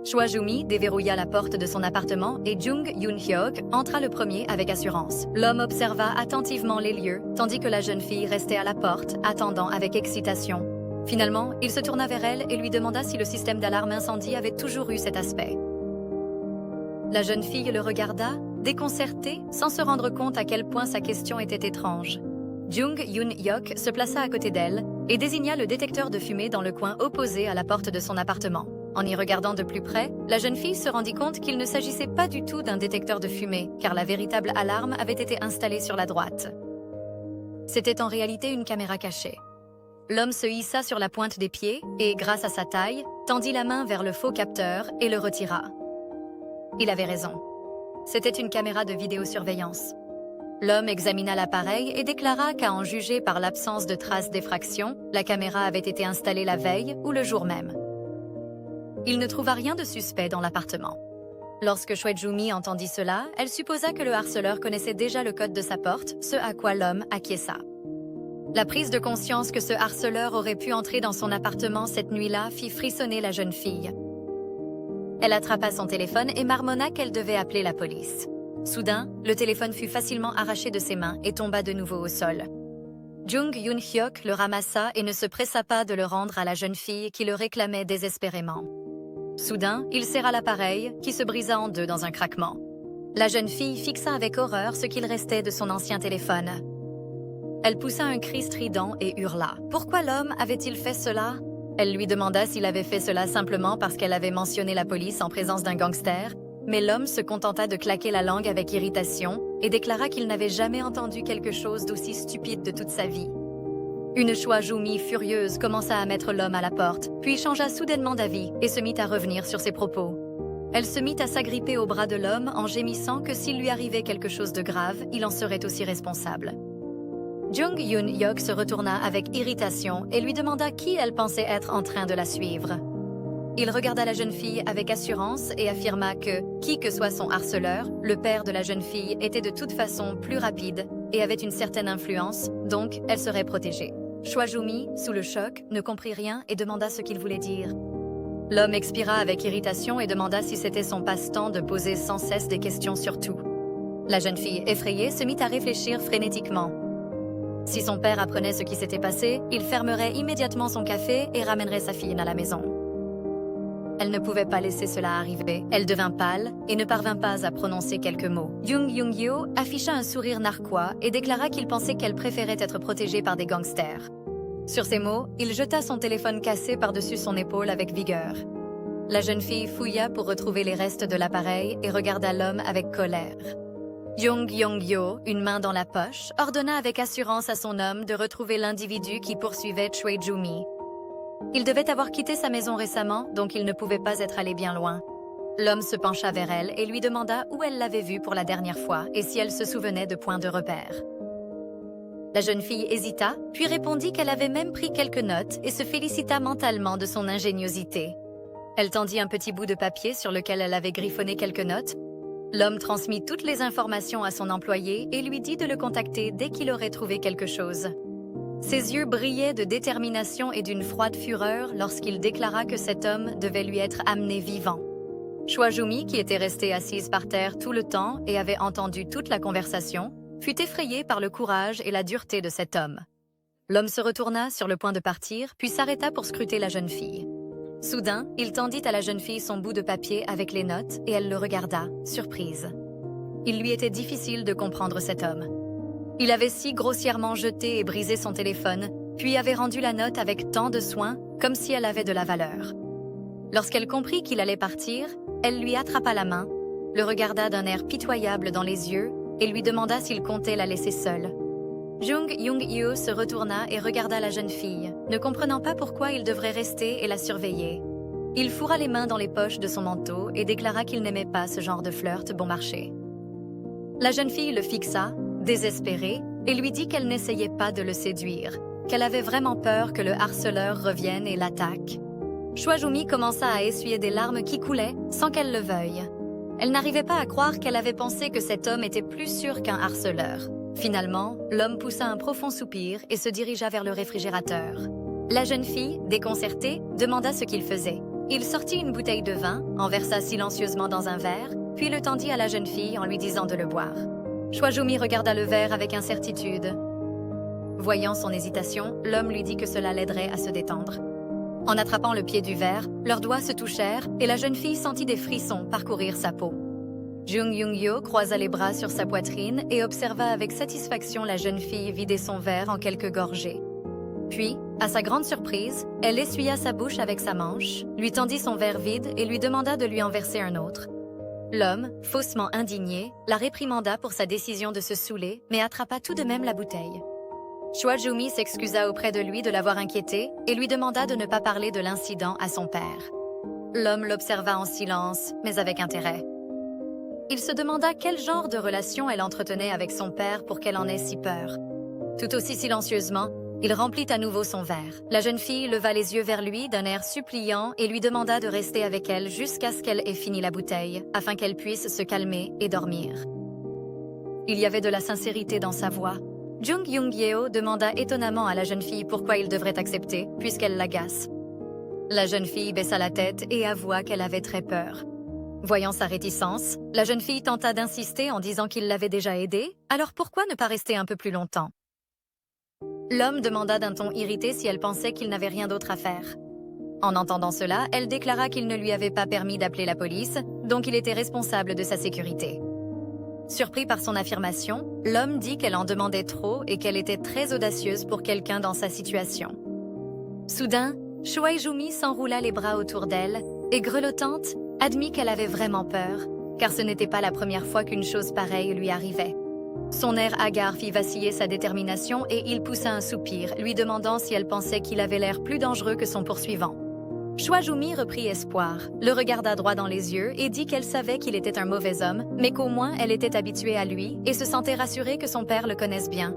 Choi Joo-mi déverrouilla la porte de son appartement et Jung Yoon-hyuk entra le premier avec assurance. L'homme observa attentivement les lieux, tandis que la jeune fille restait à la porte, attendant avec excitation. Finalement, il se tourna vers elle et lui demanda si le système d'alarme incendie avait toujours eu cet aspect. La jeune fille le regarda, déconcertée, sans se rendre compte à quel point sa question était étrange. Jung Yoon-hyuk se plaça à côté d'elle et désigna le détecteur de fumée dans le coin opposé à la porte de son appartement. En y regardant de plus près, la jeune fille se rendit compte qu'il ne s'agissait pas du tout d'un détecteur de fumée, car la véritable alarme avait été installée sur la droite. C'était en réalité une caméra cachée. L'homme se hissa sur la pointe des pieds et, grâce à sa taille, tendit la main vers le faux capteur et le retira. Il avait raison. C'était une caméra de vidéosurveillance. L'homme examina l'appareil et déclara qu'à en juger par l'absence de traces d'effraction, la caméra avait été installée la veille ou le jour même. Il ne trouva rien de suspect dans l'appartement. Lorsque Choi Joo-mi entendit cela, elle supposa que le harceleur connaissait déjà le code de sa porte, ce à quoi l'homme acquiesça. La prise de conscience que ce harceleur aurait pu entrer dans son appartement cette nuit-là fit frissonner la jeune fille. Elle attrapa son téléphone et marmonna qu'elle devait appeler la police. Soudain, le téléphone fut facilement arraché de ses mains et tomba de nouveau au sol. Jung Yoon-hyuk le ramassa et ne se pressa pas de le rendre à la jeune fille qui le réclamait désespérément. Soudain, il serra l'appareil, qui se brisa en deux dans un craquement. La jeune fille fixa avec horreur ce qu'il restait de son ancien téléphone. Elle poussa un cri strident et hurla. Pourquoi l'homme avait-il fait cela? Elle lui demanda s'il avait fait cela simplement parce qu'elle avait mentionné la police en présence d'un gangster, mais l'homme se contenta de claquer la langue avec irritation, et déclara qu'il n'avait jamais entendu quelque chose d'aussi stupide de toute sa vie. Une Choi Joo-mi furieuse commença à mettre l'homme à la porte, puis changea soudainement d'avis et se mit à revenir sur ses propos. Elle se mit à s'agripper au bras de l'homme en gémissant que s'il lui arrivait quelque chose de grave, il en serait aussi responsable. Jung Yoon-hyuk se retourna avec irritation et lui demanda qui elle pensait être en train de la suivre. Il regarda la jeune fille avec assurance et affirma que, qui que soit son harceleur, le père de la jeune fille était de toute façon plus rapide et avait une certaine influence, donc elle serait protégée. Choi Joo-mi, sous le choc, ne comprit rien et demanda ce qu'il voulait dire. L'homme expira avec irritation et demanda si c'était son passe-temps de poser sans cesse des questions sur tout. La jeune fille, effrayée, se mit à réfléchir frénétiquement. Si son père apprenait ce qui s'était passé, il fermerait immédiatement son café et ramènerait sa fille à la maison. Elle ne pouvait pas laisser cela arriver. Elle devint pâle et ne parvint pas à prononcer quelques mots. Jung Yoon-hyo afficha un sourire narquois et déclara qu'il pensait qu'elle préférait être protégée par des gangsters. Sur ces mots, il jeta son téléphone cassé par-dessus son épaule avec vigueur. La jeune fille fouilla pour retrouver les restes de l'appareil et regarda l'homme avec colère. Jung Yoon-hyo, une main dans la poche, ordonna avec assurance à son homme de retrouver l'individu qui poursuivait Choi Joo-mi. Il devait avoir quitté sa maison récemment, donc il ne pouvait pas être allé bien loin. L'homme se pencha vers elle et lui demanda où elle l'avait vu pour la dernière fois et si elle se souvenait de points de repère. La jeune fille hésita, puis répondit qu'elle avait même pris quelques notes et se félicita mentalement de son ingéniosité. Elle tendit un petit bout de papier sur lequel elle avait griffonné quelques notes. L'homme transmit toutes les informations à son employé et lui dit de le contacter dès qu'il aurait trouvé quelque chose. Ses yeux brillaient de détermination et d'une froide fureur lorsqu'il déclara que cet homme devait lui être amené vivant. Choi Joo-mi, qui était restée assise par terre tout le temps et avait entendu toute la conversation, fut effrayée par le courage et la dureté de cet homme. L'homme se retourna sur le point de partir, puis s'arrêta pour scruter la jeune fille. Soudain, il tendit à la jeune fille son bout de papier avec les notes et elle le regarda, surprise. Il lui était difficile de comprendre cet homme. Il avait si grossièrement jeté et brisé son téléphone, puis avait rendu la note avec tant de soin, comme si elle avait de la valeur. Lorsqu'elle comprit qu'il allait partir, elle lui attrapa la main, le regarda d'un air pitoyable dans les yeux et lui demanda s'il comptait la laisser seule. Jung Yoon-hyo se retourna et regarda la jeune fille, ne comprenant pas pourquoi il devrait rester et la surveiller. Il fourra les mains dans les poches de son manteau et déclara qu'il n'aimait pas ce genre de flirt bon marché. La jeune fille le fixa, désespérée, et lui dit qu'elle n'essayait pas de le séduire, qu'elle avait vraiment peur que le harceleur revienne et l'attaque. Choi Joo-mi commença à essuyer des larmes qui coulaient sans qu'elle le veuille. Elle n'arrivait pas à croire qu'elle avait pensé que cet homme était plus sûr qu'un harceleur. Finalement, l'homme poussa un profond soupir et se dirigea vers le réfrigérateur. La jeune fille, déconcertée, demanda ce qu'il faisait. Il sortit une bouteille de vin, en versa silencieusement dans un verre, puis le tendit à la jeune fille en lui disant de le boire. Choi Joo-mi regarda le verre avec incertitude. Voyant son hésitation, l'homme lui dit que cela l'aiderait à se détendre. En attrapant le pied du verre, leurs doigts se touchèrent et la jeune fille sentit des frissons parcourir sa peau. Jung Yoon-hyo croisa les bras sur sa poitrine et observa avec satisfaction la jeune fille vider son verre en quelques gorgées. Puis, à sa grande surprise, elle essuya sa bouche avec sa manche, lui tendit son verre vide et lui demanda de lui en verser un autre. L'homme, faussement indigné, la réprimanda pour sa décision de se saouler, mais attrapa tout de même la bouteille. Choi Joo-mi s'excusa auprès de lui de l'avoir inquiété et lui demanda de ne pas parler de l'incident à son père. L'homme l'observa en silence, mais avec intérêt. Il se demanda quel genre de relation elle entretenait avec son père pour qu'elle en ait si peur. Tout aussi silencieusement, il remplit à nouveau son verre. La jeune fille leva les yeux vers lui d'un air suppliant et lui demanda de rester avec elle jusqu'à ce qu'elle ait fini la bouteille, afin qu'elle puisse se calmer et dormir. Il y avait de la sincérité dans sa voix. Jung Yoon-hyo demanda étonnamment à la jeune fille pourquoi il devrait accepter, puisqu'elle l'agace. La jeune fille baissa la tête et avoua qu'elle avait très peur. Voyant sa réticence, la jeune fille tenta d'insister en disant qu'il l'avait déjà aidée, alors pourquoi ne pas rester un peu plus longtemps? L'homme demanda d'un ton irrité si elle pensait qu'il n'avait rien d'autre à faire. En entendant cela, elle déclara qu'il ne lui avait pas permis d'appeler la police, donc il était responsable de sa sécurité. Surpris par son affirmation, l'homme dit qu'elle en demandait trop et qu'elle était très audacieuse pour quelqu'un dans sa situation. Soudain, Choi Joo-mi s'enroula les bras autour d'elle et, grelottante, admit qu'elle avait vraiment peur, car ce n'était pas la première fois qu'une chose pareille lui arrivait. Son air hagard fit vaciller sa détermination et il poussa un soupir, lui demandant si elle pensait qu'il avait l'air plus dangereux que son poursuivant. Choi Joo-mi reprit espoir, le regarda droit dans les yeux et dit qu'elle savait qu'il était un mauvais homme, mais qu'au moins elle était habituée à lui et se sentait rassurée que son père le connaisse bien.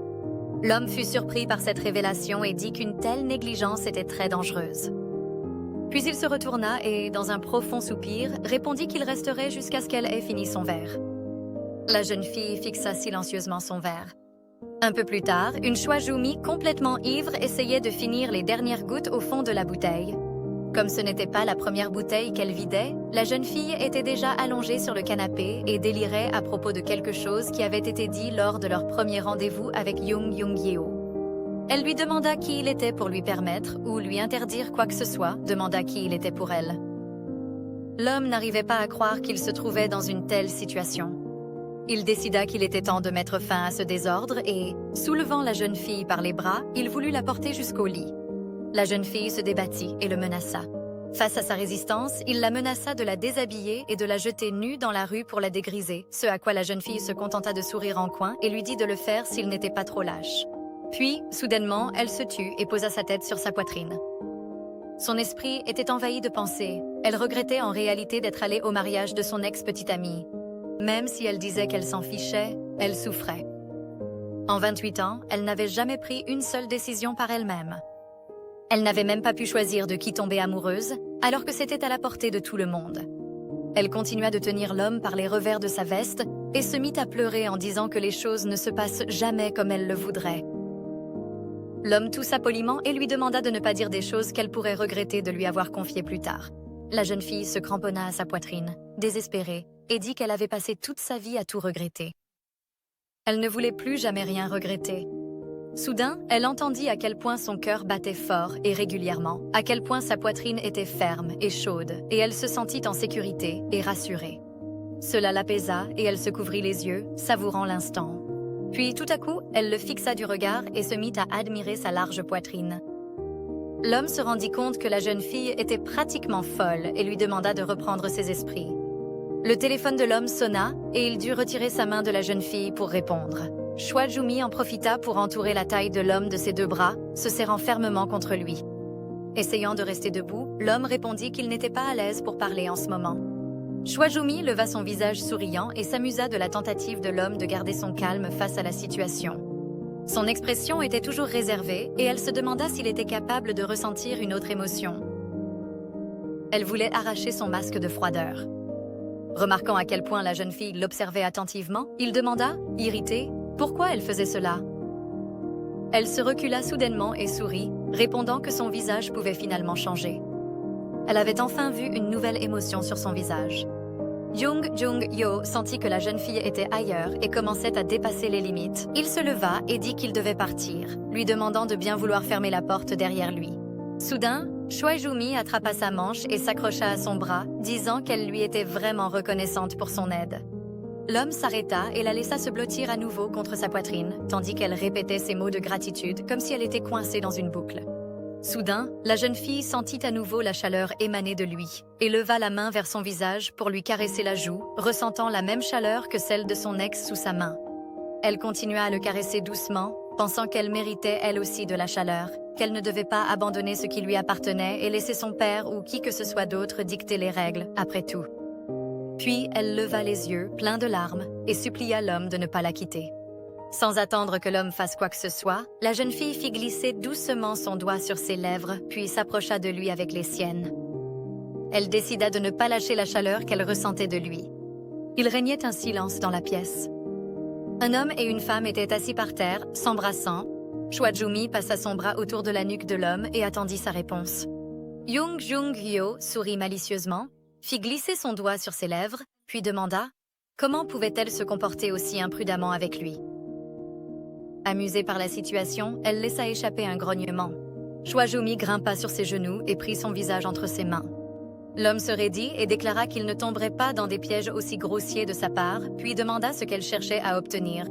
L'homme fut surpris par cette révélation et dit qu'une telle négligence était très dangereuse. Puis il se retourna et, dans un profond soupir, répondit qu'il resterait jusqu'à ce qu'elle ait fini son verre. La jeune fille fixa silencieusement son verre. Un peu plus tard, une Choi Joo-mi complètement ivre essayait de finir les dernières gouttes au fond de la bouteille. Comme ce n'était pas la première bouteille qu'elle vidait, la jeune fille était déjà allongée sur le canapé et délirait à propos de quelque chose qui avait été dit lors de leur premier rendez-vous avec Jung Jung-yeol. Elle lui demanda qui il était pour lui permettre ou lui interdire quoi que ce soit, demanda qui il était pour elle. L'homme n'arrivait pas à croire qu'il se trouvait dans une telle situation. Il décida qu'il était temps de mettre fin à ce désordre et, soulevant la jeune fille par les bras, il voulut la porter jusqu'au lit. La jeune fille se débattit et le menaça. Face à sa résistance, il la menaça de la déshabiller et de la jeter nue dans la rue pour la dégriser, ce à quoi la jeune fille se contenta de sourire en coin et lui dit de le faire s'il n'était pas trop lâche. Puis, soudainement, elle se tut et posa sa tête sur sa poitrine. Son esprit était envahi de pensées. Elle regrettait en réalité d'être allée au mariage de son ex-petite amie. Même si elle disait qu'elle s'en fichait, elle souffrait. En 28 ans, elle n'avait jamais pris une seule décision par elle-même. Elle n'avait même pas pu choisir de qui tomber amoureuse, alors que c'était à la portée de tout le monde. Elle continua de tenir l'homme par les revers de sa veste et se mit à pleurer en disant que les choses ne se passent jamais comme elle le voudrait. L'homme toussa poliment et lui demanda de ne pas dire des choses qu'elle pourrait regretter de lui avoir confiées plus tard. La jeune fille se cramponna à sa poitrine, désespérée, et dit qu'elle avait passé toute sa vie à tout regretter. Elle ne voulait plus jamais rien regretter. Soudain, elle entendit à quel point son cœur battait fort et régulièrement, à quel point sa poitrine était ferme et chaude, et elle se sentit en sécurité et rassurée. Cela l'apaisa et elle se couvrit les yeux, savourant l'instant. Puis tout à coup, elle le fixa du regard et se mit à admirer sa large poitrine. L'homme se rendit compte que la jeune fille était pratiquement folle et lui demanda de reprendre ses esprits. Le téléphone de l'homme sonna et il dut retirer sa main de la jeune fille pour répondre. Choi Joo-mi en profita pour entourer la taille de l'homme de ses deux bras, se serrant fermement contre lui. Essayant de rester debout, l'homme répondit qu'il n'était pas à l'aise pour parler en ce moment. Choi Joo-mi leva son visage souriant et s'amusa de la tentative de l'homme de garder son calme face à la situation. Son expression était toujours réservée et elle se demanda s'il était capable de ressentir une autre émotion. Elle voulait arracher son masque de froideur. Remarquant à quel point la jeune fille l'observait attentivement, il demanda, irrité, pourquoi elle faisait cela. Elle se recula soudainement et sourit, répondant que son visage pouvait finalement changer. Elle avait enfin vu une nouvelle émotion sur son visage. Jung Jung-yeol sentit que la jeune fille était ailleurs et commençait à dépasser les limites. Il se leva et dit qu'il devait partir, lui demandant de bien vouloir fermer la porte derrière lui. Soudain, Choi Joo-mi attrapa sa manche et s'accrocha à son bras, disant qu'elle lui était vraiment reconnaissante pour son aide. L'homme s'arrêta et la laissa se blottir à nouveau contre sa poitrine, tandis qu'elle répétait ses mots de gratitude comme si elle était coincée dans une boucle. Soudain, la jeune fille sentit à nouveau la chaleur émaner de lui et leva la main vers son visage pour lui caresser la joue, ressentant la même chaleur que celle de son ex sous sa main. Elle continua à le caresser doucement, pensant qu'elle méritait elle aussi de la chaleur, qu'elle ne devait pas abandonner ce qui lui appartenait et laisser son père ou qui que ce soit d'autre dicter les règles, après tout. Puis elle leva les yeux, pleins de larmes, et supplia l'homme de ne pas la quitter. Sans attendre que l'homme fasse quoi que ce soit, la jeune fille fit glisser doucement son doigt sur ses lèvres, puis s'approcha de lui avec les siennes. Elle décida de ne pas lâcher la chaleur qu'elle ressentait de lui. Il régnait un silence dans la pièce. Un homme et une femme étaient assis par terre, s'embrassant. Choi Joo-mi passa son bras autour de la nuque de l'homme et attendit sa réponse. Jung Jung-yeol sourit malicieusement, fit glisser son doigt sur ses lèvres, puis demanda « Comment pouvait-elle se comporter aussi imprudemment avec lui ?» Amusée par la situation, elle laissa échapper un grognement. Choi Joo-mi grimpa sur ses genoux et prit son visage entre ses mains. L'homme se raidit et déclara qu'il ne tomberait pas dans des pièges aussi grossiers de sa part, puis demanda ce qu'elle cherchait à obtenir.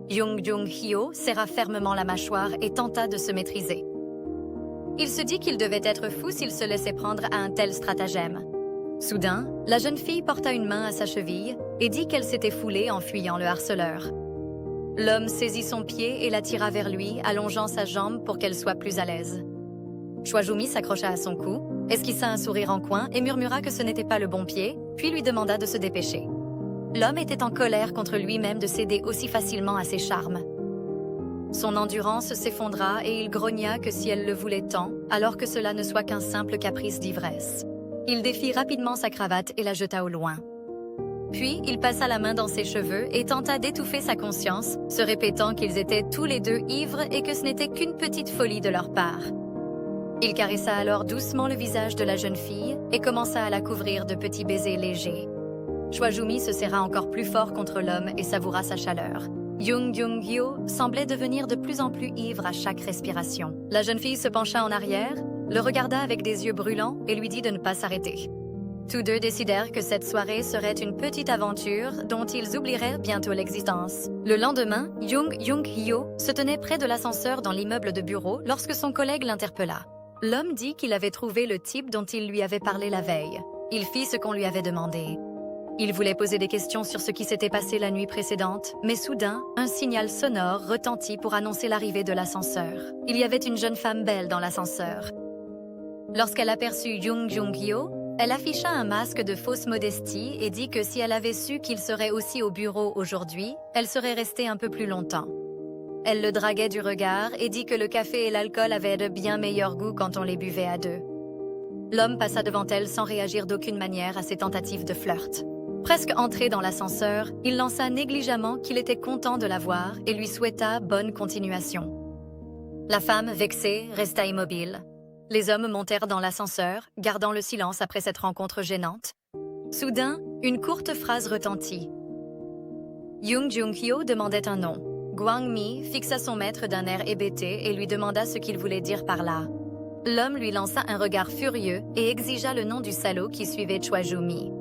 Jung Jung-yeol serra fermement la mâchoire et tenta de se maîtriser. Il se dit qu'il devait être fou s'il se laissait prendre à un tel stratagème. Soudain, la jeune fille porta une main à sa cheville et dit qu'elle s'était foulée en fuyant le harceleur. L'homme saisit son pied et la tira vers lui, allongeant sa jambe pour qu'elle soit plus à l'aise. Choi-Ju-mi s'accrocha à son cou, esquissa un sourire en coin et murmura que ce n'était pas le bon pied, puis lui demanda de se dépêcher. L'homme était en colère contre lui-même de céder aussi facilement à ses charmes. Son endurance s'effondra et il grogna que si elle le voulait tant, alors que cela ne soit qu'un simple caprice d'ivresse. Il défit rapidement sa cravate et la jeta au loin. Puis, il passa la main dans ses cheveux et tenta d'étouffer sa conscience, se répétant qu'ils étaient tous les deux ivres et que ce n'était qu'une petite folie de leur part. Il caressa alors doucement le visage de la jeune fille et commença à la couvrir de petits baisers légers. Choi-Ju-mi se serra encore plus fort contre l'homme et savoura sa chaleur. Jung Jung-hyo semblait devenir de plus en plus ivre à chaque respiration. La jeune fille se pencha en arrière, le regarda avec des yeux brûlants et lui dit de ne pas s'arrêter. Tous deux décidèrent que cette soirée serait une petite aventure dont ils oublieraient bientôt l'existence. Le lendemain, Jung Jung-hyo se tenait près de l'ascenseur dans l'immeuble de bureau lorsque son collègue l'interpella. L'homme dit qu'il avait trouvé le type dont il lui avait parlé la veille. Il fit ce qu'on lui avait demandé. Il voulait poser des questions sur ce qui s'était passé la nuit précédente, mais soudain, un signal sonore retentit pour annoncer l'arrivée de l'ascenseur. Il y avait une jeune femme belle dans l'ascenseur. Lorsqu'elle aperçut Jung Jung-hyo, elle afficha un masque de fausse modestie et dit que si elle avait su qu'il serait aussi au bureau aujourd'hui, elle serait restée un peu plus longtemps. Elle le draguait du regard et dit que le café et l'alcool avaient de bien meilleurs goûts quand on les buvait à deux. L'homme passa devant elle sans réagir d'aucune manière à ses tentatives de flirt. Presque entré dans l'ascenseur, il lança négligemment qu'il était content de la voir et lui souhaita bonne continuation. La femme, vexée, resta immobile. Les hommes montèrent dans l'ascenseur, gardant le silence après cette rencontre gênante. Soudain, une courte phrase retentit. Jung Jung-hyo demandait un nom. Gwang Mi fixa son maître d'un air hébété et lui demanda ce qu'il voulait dire par là. L'homme lui lança un regard furieux et exigea le nom du salaud qui suivait Choi-Ju-mi.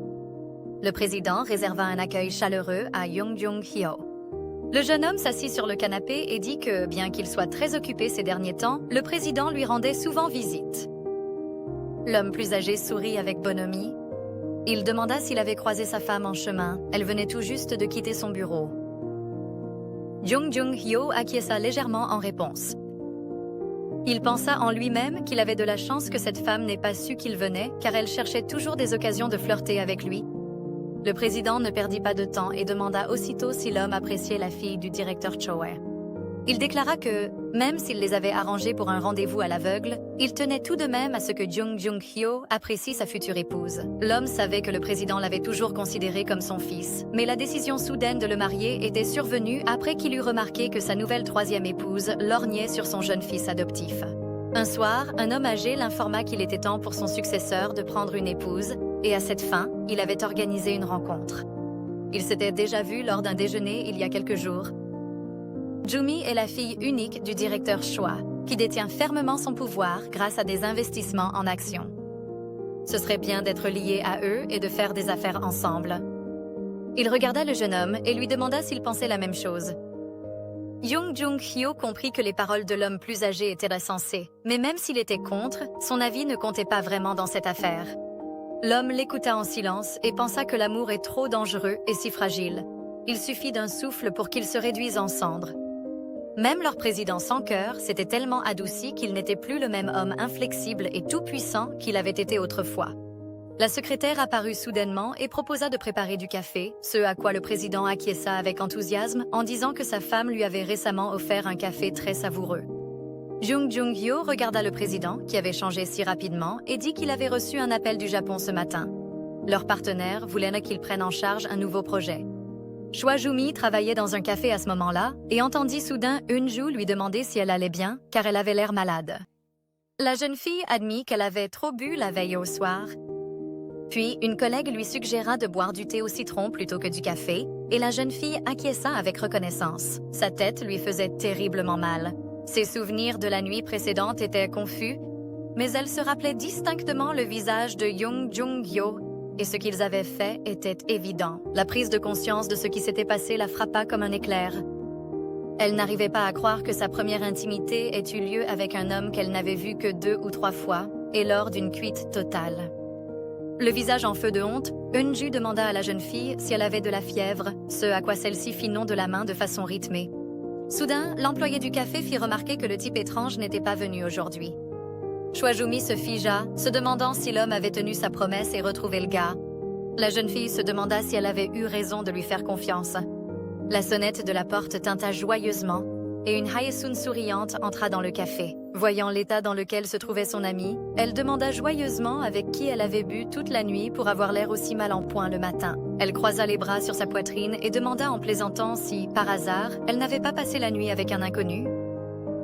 Le président réserva un accueil chaleureux à Jung Jung-hyo. Le jeune homme s'assit sur le canapé et dit que, bien qu'il soit très occupé ces derniers temps, le président lui rendait souvent visite. L'homme plus âgé sourit avec bonhomie. Il demanda s'il avait croisé sa femme en chemin. Elle venait tout juste de quitter son bureau. Jung Jung-hyo acquiesça légèrement en réponse. Il pensa en lui-même qu'il avait de la chance que cette femme n'ait pas su qu'il venait, car elle cherchait toujours des occasions de flirter avec lui. Le président ne perdit pas de temps et demanda aussitôt si l'homme appréciait la fille du directeur Choe. Il déclara que, même s'il les avait arrangés pour un rendez-vous à l'aveugle, il tenait tout de même à ce que Jung Jung-hyo apprécie sa future épouse. L'homme savait que le président l'avait toujours considéré comme son fils, mais la décision soudaine de le marier était survenue après qu'il eut remarqué que sa nouvelle troisième épouse lorgnait sur son jeune fils adoptif. Un soir, un homme âgé l'informa qu'il était temps pour son successeur de prendre une épouse, et à cette fin, il avait organisé une rencontre. Ils s'étaient déjà vus lors d'un déjeuner il y a quelques jours. Ju-mi est la fille unique du directeur Choi, qui détient fermement son pouvoir grâce à des investissements en actions. Ce serait bien d'être lié à eux et de faire des affaires ensemble. Il regarda le jeune homme et lui demanda s'il pensait la même chose. Jung Jung-hyo comprit que les paroles de l'homme plus âgé étaient insensées, mais même s'il était contre, son avis ne comptait pas vraiment dans cette affaire. L'homme l'écouta en silence et pensa que l'amour est trop dangereux et si fragile. Il suffit d'un souffle pour qu'ils se réduisent en cendres. Même leur président sans cœur s'était tellement adouci qu'il n'était plus le même homme inflexible et tout-puissant qu'il avait été autrefois. La secrétaire apparut soudainement et proposa de préparer du café, ce à quoi le président acquiesça avec enthousiasme en disant que sa femme lui avait récemment offert un café très savoureux. Jung Jung-hyo regarda le président, qui avait changé si rapidement, et dit qu'il avait reçu un appel du Japon ce matin. Leur partenaire voulait qu'ils prennent en charge un nouveau projet. Choi-Ju-mi travaillait dans un café à ce moment-là et entendit soudain Eun-ju lui demander si elle allait bien, car elle avait l'air malade. La jeune fille admit qu'elle avait trop bu la veille au soir. Puis, une collègue lui suggéra de boire du thé au citron plutôt que du café, et la jeune fille acquiesça avec reconnaissance. Sa tête lui faisait terriblement mal. Ses souvenirs de la nuit précédente étaient confus, mais elle se rappelait distinctement le visage de Jung Jung-hyo, et ce qu'ils avaient fait était évident. La prise de conscience de ce qui s'était passé la frappa comme un éclair. Elle n'arrivait pas à croire que sa première intimité ait eu lieu avec un homme qu'elle n'avait vu que 2 ou 3 fois, et lors d'une cuite totale. Le visage en feu de honte, Eun-ju demanda à la jeune fille si elle avait de la fièvre, ce à quoi celle-ci fit non de la main de façon rythmée. Soudain, l'employé du café fit remarquer que le type étrange n'était pas venu aujourd'hui. Choi se figea, se demandant si l'homme avait tenu sa promesse et retrouvé le gars. La jeune fille se demanda si elle avait eu raison de lui faire confiance. La sonnette de la porte tinta joyeusement et une Hyesun souriante entra dans le café. Voyant l'état dans lequel se trouvait son amie, elle demanda joyeusement avec qui elle avait bu toute la nuit pour avoir l'air aussi mal en point le matin. Elle croisa les bras sur sa poitrine et demanda en plaisantant si, par hasard, elle n'avait pas passé la nuit avec un inconnu.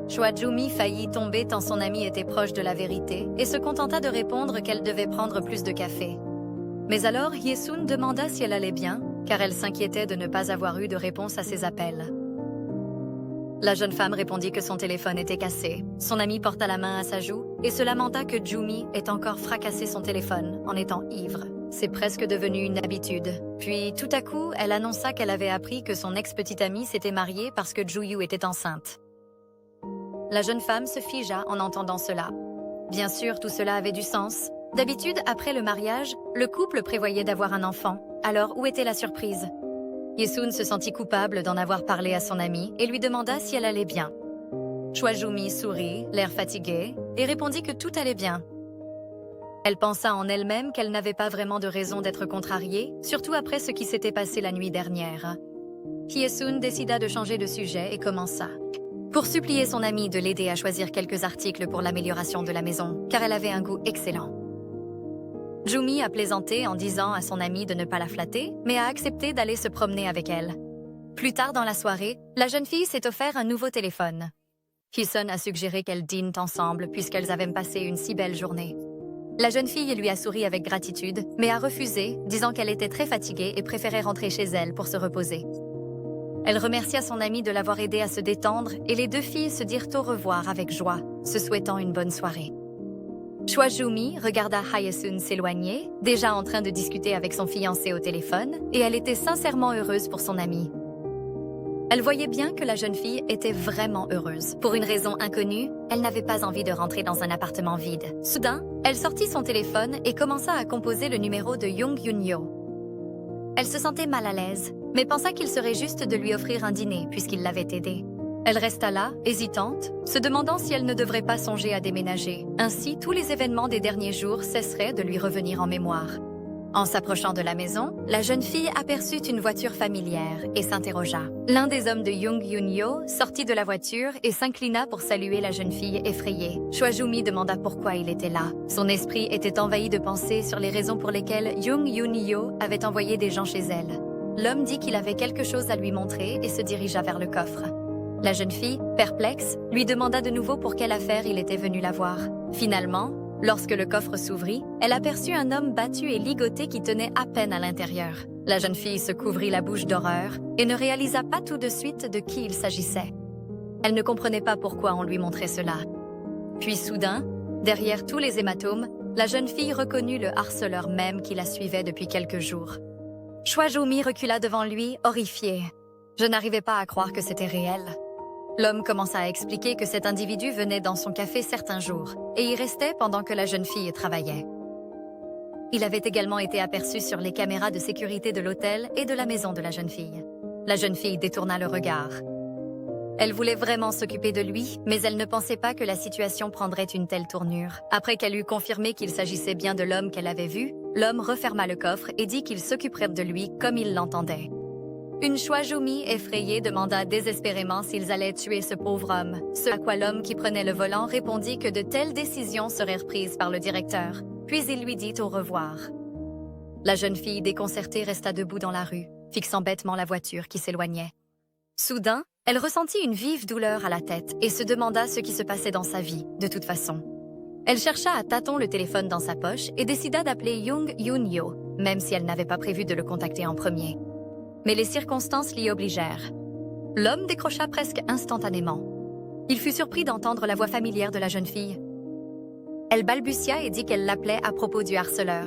Choi faillit tomber tant son amie était proche de la vérité et se contenta de répondre qu'elle devait prendre plus de café. Mais alors Hyesun demanda si elle allait bien, car elle s'inquiétait de ne pas avoir eu de réponse à ses appels. La jeune femme répondit que son téléphone était cassé. Son amie porta la main à sa joue et se lamenta que Jumi ait encore fracassé son téléphone en étant ivre. C'est presque devenu une habitude. Puis, tout à coup, elle annonça qu'elle avait appris que son ex-petite amie s'était mariée parce que Juyu était enceinte. La jeune femme se figea en entendant cela. Bien sûr, tout cela avait du sens. D'habitude, après le mariage, le couple prévoyait d'avoir un enfant. Alors, où était la surprise? Yesun se sentit coupable d'en avoir parlé à son amie et lui demanda si elle allait bien. Choi sourit, l'air fatigué, et répondit que tout allait bien. Elle pensa en elle-même qu'elle n'avait pas vraiment de raison d'être contrariée, surtout après ce qui s'était passé la nuit dernière. Hyesun décida de changer de sujet et commença. Pour supplier son amie de l'aider à choisir quelques articles pour l'amélioration de la maison, car elle avait un goût excellent. Jumi a plaisanté en disant à son amie de ne pas la flatter, mais a accepté d'aller se promener avec elle. Plus tard dans la soirée, la jeune fille s'est offert un nouveau téléphone. Hyesun a suggéré qu'elles dînent ensemble puisqu'elles avaient passé une si belle journée. La jeune fille lui a souri avec gratitude, mais a refusé, disant qu'elle était très fatiguée et préférait rentrer chez elle pour se reposer. Elle remercia son amie de l'avoir aidée à se détendre et les deux filles se dirent au revoir avec joie, se souhaitant une bonne soirée. Choi regarda Hyesun s'éloigner, déjà en train de discuter avec son fiancé au téléphone, et elle était sincèrement heureuse pour son amie. Elle voyait bien que la jeune fille était vraiment heureuse. Pour une raison inconnue, elle n'avait pas envie de rentrer dans un appartement vide. Soudain, elle sortit son téléphone et commença à composer le numéro de Jung Yun-yo. Elle se sentait mal à l'aise, mais pensa qu'il serait juste de lui offrir un dîner puisqu'il l'avait aidée. Elle resta là, hésitante, se demandant si elle ne devrait pas songer à déménager. Ainsi, tous les événements des derniers jours cesseraient de lui revenir en mémoire. En s'approchant de la maison, la jeune fille aperçut une voiture familière et s'interrogea. L'un des hommes de Jung Yun-yo sortit de la voiture et s'inclina pour saluer la jeune fille effrayée. Choi demanda pourquoi il était là. Son esprit était envahi de pensées sur les raisons pour lesquelles Jung Yun-yo avait envoyé des gens chez elle. L'homme dit qu'il avait quelque chose à lui montrer et se dirigea vers le coffre. La jeune fille, perplexe, lui demanda de nouveau pour quelle affaire il était venu la voir. Finalement, lorsque le coffre s'ouvrit, elle aperçut un homme battu et ligoté qui tenait à peine à l'intérieur. La jeune fille se couvrit la bouche d'horreur et ne réalisa pas tout de suite de qui il s'agissait. Elle ne comprenait pas pourquoi on lui montrait cela. Puis soudain, derrière tous les hématomes, la jeune fille reconnut le harceleur même qui la suivait depuis quelques jours. Choi recula devant lui, horrifié. Je n'arrivais pas à croire que c'était réel. L'homme commença à expliquer que cet individu venait dans son café certains jours et y restait pendant que la jeune fille travaillait. Il avait également été aperçu sur les caméras de sécurité de l'hôtel et de la maison de la jeune fille. La jeune fille détourna le regard. Elle voulait vraiment s'occuper de lui, mais elle ne pensait pas que la situation prendrait une telle tournure. Après qu'elle eut confirmé qu'il s'agissait bien de l'homme qu'elle avait vu, l'homme referma le coffre et dit qu'il s'occuperait de lui comme il l'entendait. Une Choi effrayée demanda désespérément s'ils allaient tuer ce pauvre homme, ce à quoi l'homme qui prenait le volant répondit que de telles décisions seraient prises par le directeur, puis il lui dit au revoir. La jeune fille déconcertée resta debout dans la rue, fixant bêtement la voiture qui s'éloignait. Soudain, elle ressentit une vive douleur à la tête et se demanda ce qui se passait dans sa vie, de toute façon. Elle chercha à tâtons le téléphone dans sa poche et décida d'appeler Jung Yun-yo, même si elle n'avait pas prévu de le contacter en premier. Mais les circonstances l'y obligèrent. L'homme décrocha presque instantanément. Il fut surpris d'entendre la voix familière de la jeune fille. Elle balbutia et dit qu'elle l'appelait à propos du harceleur.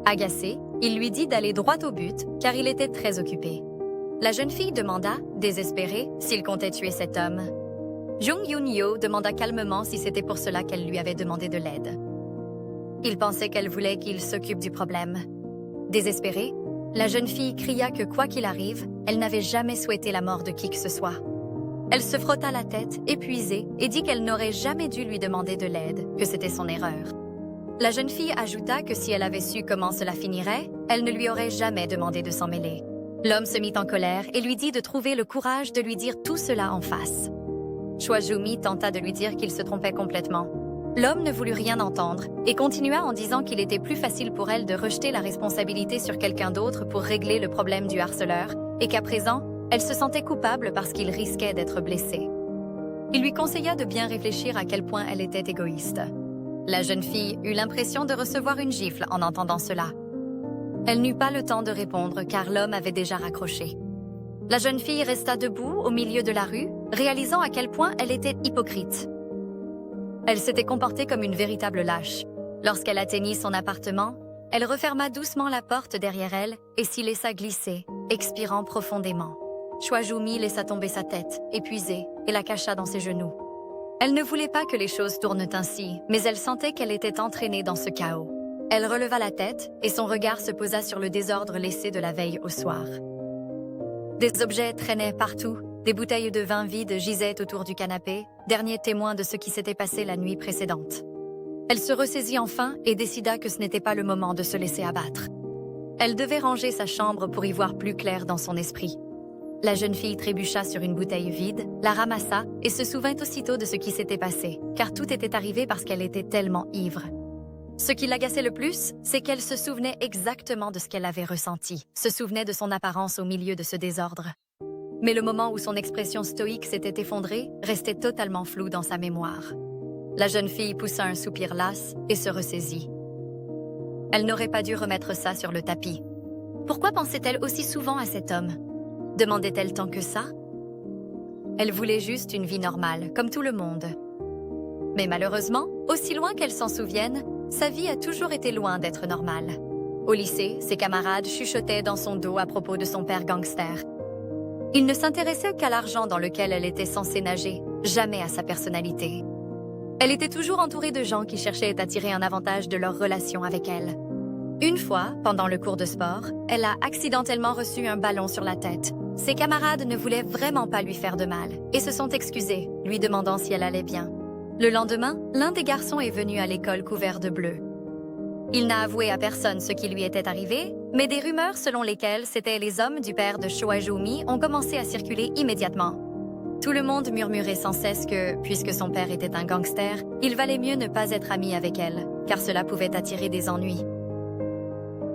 Agacé, il lui dit d'aller droit au but, car il était très occupé. La jeune fille demanda, désespérée, s'il comptait tuer cet homme. Jung Yun-yo demanda calmement si c'était pour cela qu'elle lui avait demandé de l'aide. Il pensait qu'elle voulait qu'il s'occupe du problème. Désespérée, la jeune fille cria que quoi qu'il arrive, elle n'avait jamais souhaité la mort de qui que ce soit. Elle se frotta la tête, épuisée, et dit qu'elle n'aurait jamais dû lui demander de l'aide, que c'était son erreur. La jeune fille ajouta que si elle avait su comment cela finirait, elle ne lui aurait jamais demandé de s'en mêler. L'homme se mit en colère et lui dit de trouver le courage de lui dire tout cela en face. Choi Joo-mi tenta de lui dire qu'il se trompait complètement. L'homme ne voulut rien entendre et continua en disant qu'il était plus facile pour elle de rejeter la responsabilité sur quelqu'un d'autre pour régler le problème du harceleur et qu'à présent, elle se sentait coupable parce qu'il risquait d'être blessé. Il lui conseilla de bien réfléchir à quel point elle était égoïste. La jeune fille eut l'impression de recevoir une gifle en entendant cela. Elle n'eut pas le temps de répondre car l'homme avait déjà raccroché. La jeune fille resta debout au milieu de la rue, réalisant à quel point elle était hypocrite. Elle s'était comportée comme une véritable lâche. Lorsqu'elle atteignit son appartement, elle referma doucement la porte derrière elle et s'y laissa glisser, expirant profondément. Choi Joo-mi laissa tomber sa tête, épuisée, et la cacha dans ses genoux. Elle ne voulait pas que les choses tournent ainsi, mais elle sentait qu'elle était entraînée dans ce chaos. Elle releva la tête et son regard se posa sur le désordre laissé de la veille au soir. Des objets traînaient partout, des bouteilles de vin vides gisaient autour du canapé, dernier témoin de ce qui s'était passé la nuit précédente. Elle se ressaisit enfin et décida que ce n'était pas le moment de se laisser abattre. Elle devait ranger sa chambre pour y voir plus clair dans son esprit. La jeune fille trébucha sur une bouteille vide, la ramassa et se souvint aussitôt de ce qui s'était passé, car tout était arrivé parce qu'elle était tellement ivre. Ce qui l'agaçait le plus, c'est qu'elle se souvenait exactement de ce qu'elle avait ressenti, se souvenait de son apparence au milieu de ce désordre. Mais le moment où son expression stoïque s'était effondrée restait totalement flou dans sa mémoire. La jeune fille poussa un soupir las et se ressaisit. Elle n'aurait pas dû remettre ça sur le tapis. Pourquoi pensait-elle aussi souvent à cet homme? Demandait-elle tant que ça? Elle voulait juste une vie normale, comme tout le monde. Mais malheureusement, aussi loin qu'elle s'en souvienne, sa vie a toujours été loin d'être normale. Au lycée, ses camarades chuchotaient dans son dos à propos de son père gangster. Il ne s'intéressait qu'à l'argent dans lequel elle était censée nager, jamais à sa personnalité. Elle était toujours entourée de gens qui cherchaient à tirer un avantage de leur relation avec elle. Une fois, pendant le cours de sport, elle a accidentellement reçu un ballon sur la tête. Ses camarades ne voulaient vraiment pas lui faire de mal et se sont excusés, lui demandant si elle allait bien. Le lendemain, l'un des garçons est venu à l'école couvert de bleu. Il n'a avoué à personne ce qui lui était arrivé, mais des rumeurs selon lesquelles c'étaient les hommes du père de Choi Joo-mi ont commencé à circuler immédiatement. Tout le monde murmurait sans cesse que, puisque son père était un gangster, il valait mieux ne pas être ami avec elle, car cela pouvait attirer des ennuis.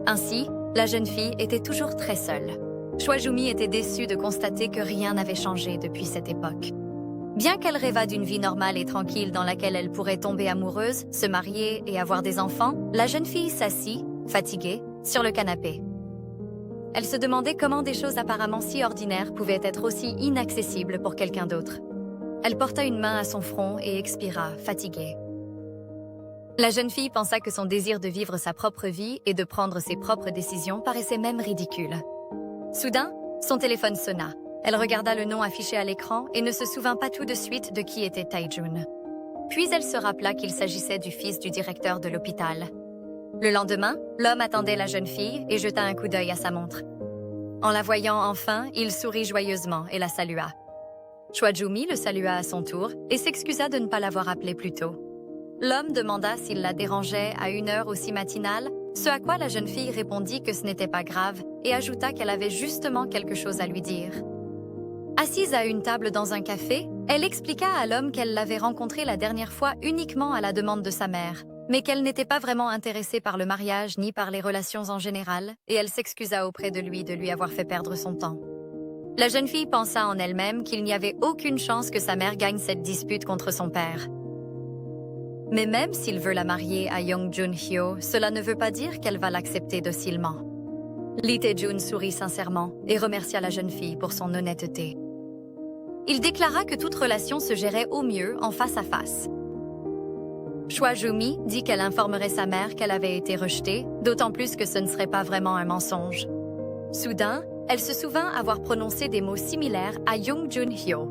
Ainsi, la jeune fille était toujours très seule. Choi Joo-mi était déçue de constater que rien n'avait changé depuis cette époque. Bien qu'elle rêvât d'une vie normale et tranquille dans laquelle elle pourrait tomber amoureuse, se marier et avoir des enfants, la jeune fille s'assit, fatiguée, sur le canapé. Elle se demandait comment des choses apparemment si ordinaires pouvaient être aussi inaccessibles pour quelqu'un d'autre. Elle porta une main à son front et expira, fatiguée. La jeune fille pensa que son désir de vivre sa propre vie et de prendre ses propres décisions paraissait même ridicule. Soudain, son téléphone sonna. Elle regarda le nom affiché à l'écran et ne se souvint pas tout de suite de qui était Tae-jun. Puis elle se rappela qu'il s'agissait du fils du directeur de l'hôpital. Le lendemain, l'homme attendait la jeune fille et jeta un coup d'œil à sa montre. En la voyant enfin, il sourit joyeusement et la salua. Choi Joo-mi le salua à son tour et s'excusa de ne pas l'avoir appelé plus tôt. L'homme demanda s'il la dérangeait à une heure aussi matinale, ce à quoi la jeune fille répondit que ce n'était pas grave et ajouta qu'elle avait justement quelque chose à lui dire. Assise à une table dans un café, elle expliqua à l'homme qu'elle l'avait rencontré la dernière fois uniquement à la demande de sa mère, mais qu'elle n'était pas vraiment intéressée par le mariage ni par les relations en général, et elle s'excusa auprès de lui avoir fait perdre son temps. La jeune fille pensa en elle-même qu'il n'y avait aucune chance que sa mère gagne cette dispute contre son père. Mais même s'il veut la marier à Young Jun-hyo, cela ne veut pas dire qu'elle va l'accepter docilement. Lee Tae-jun sourit sincèrement et remercia la jeune fille pour son honnêteté. Il déclara que toute relation se gérait au mieux en face à face. Choi Joo-mi dit qu'elle informerait sa mère qu'elle avait été rejetée, d'autant plus que ce ne serait pas vraiment un mensonge. Soudain, elle se souvint avoir prononcé des mots similaires à Young Jun-hyo.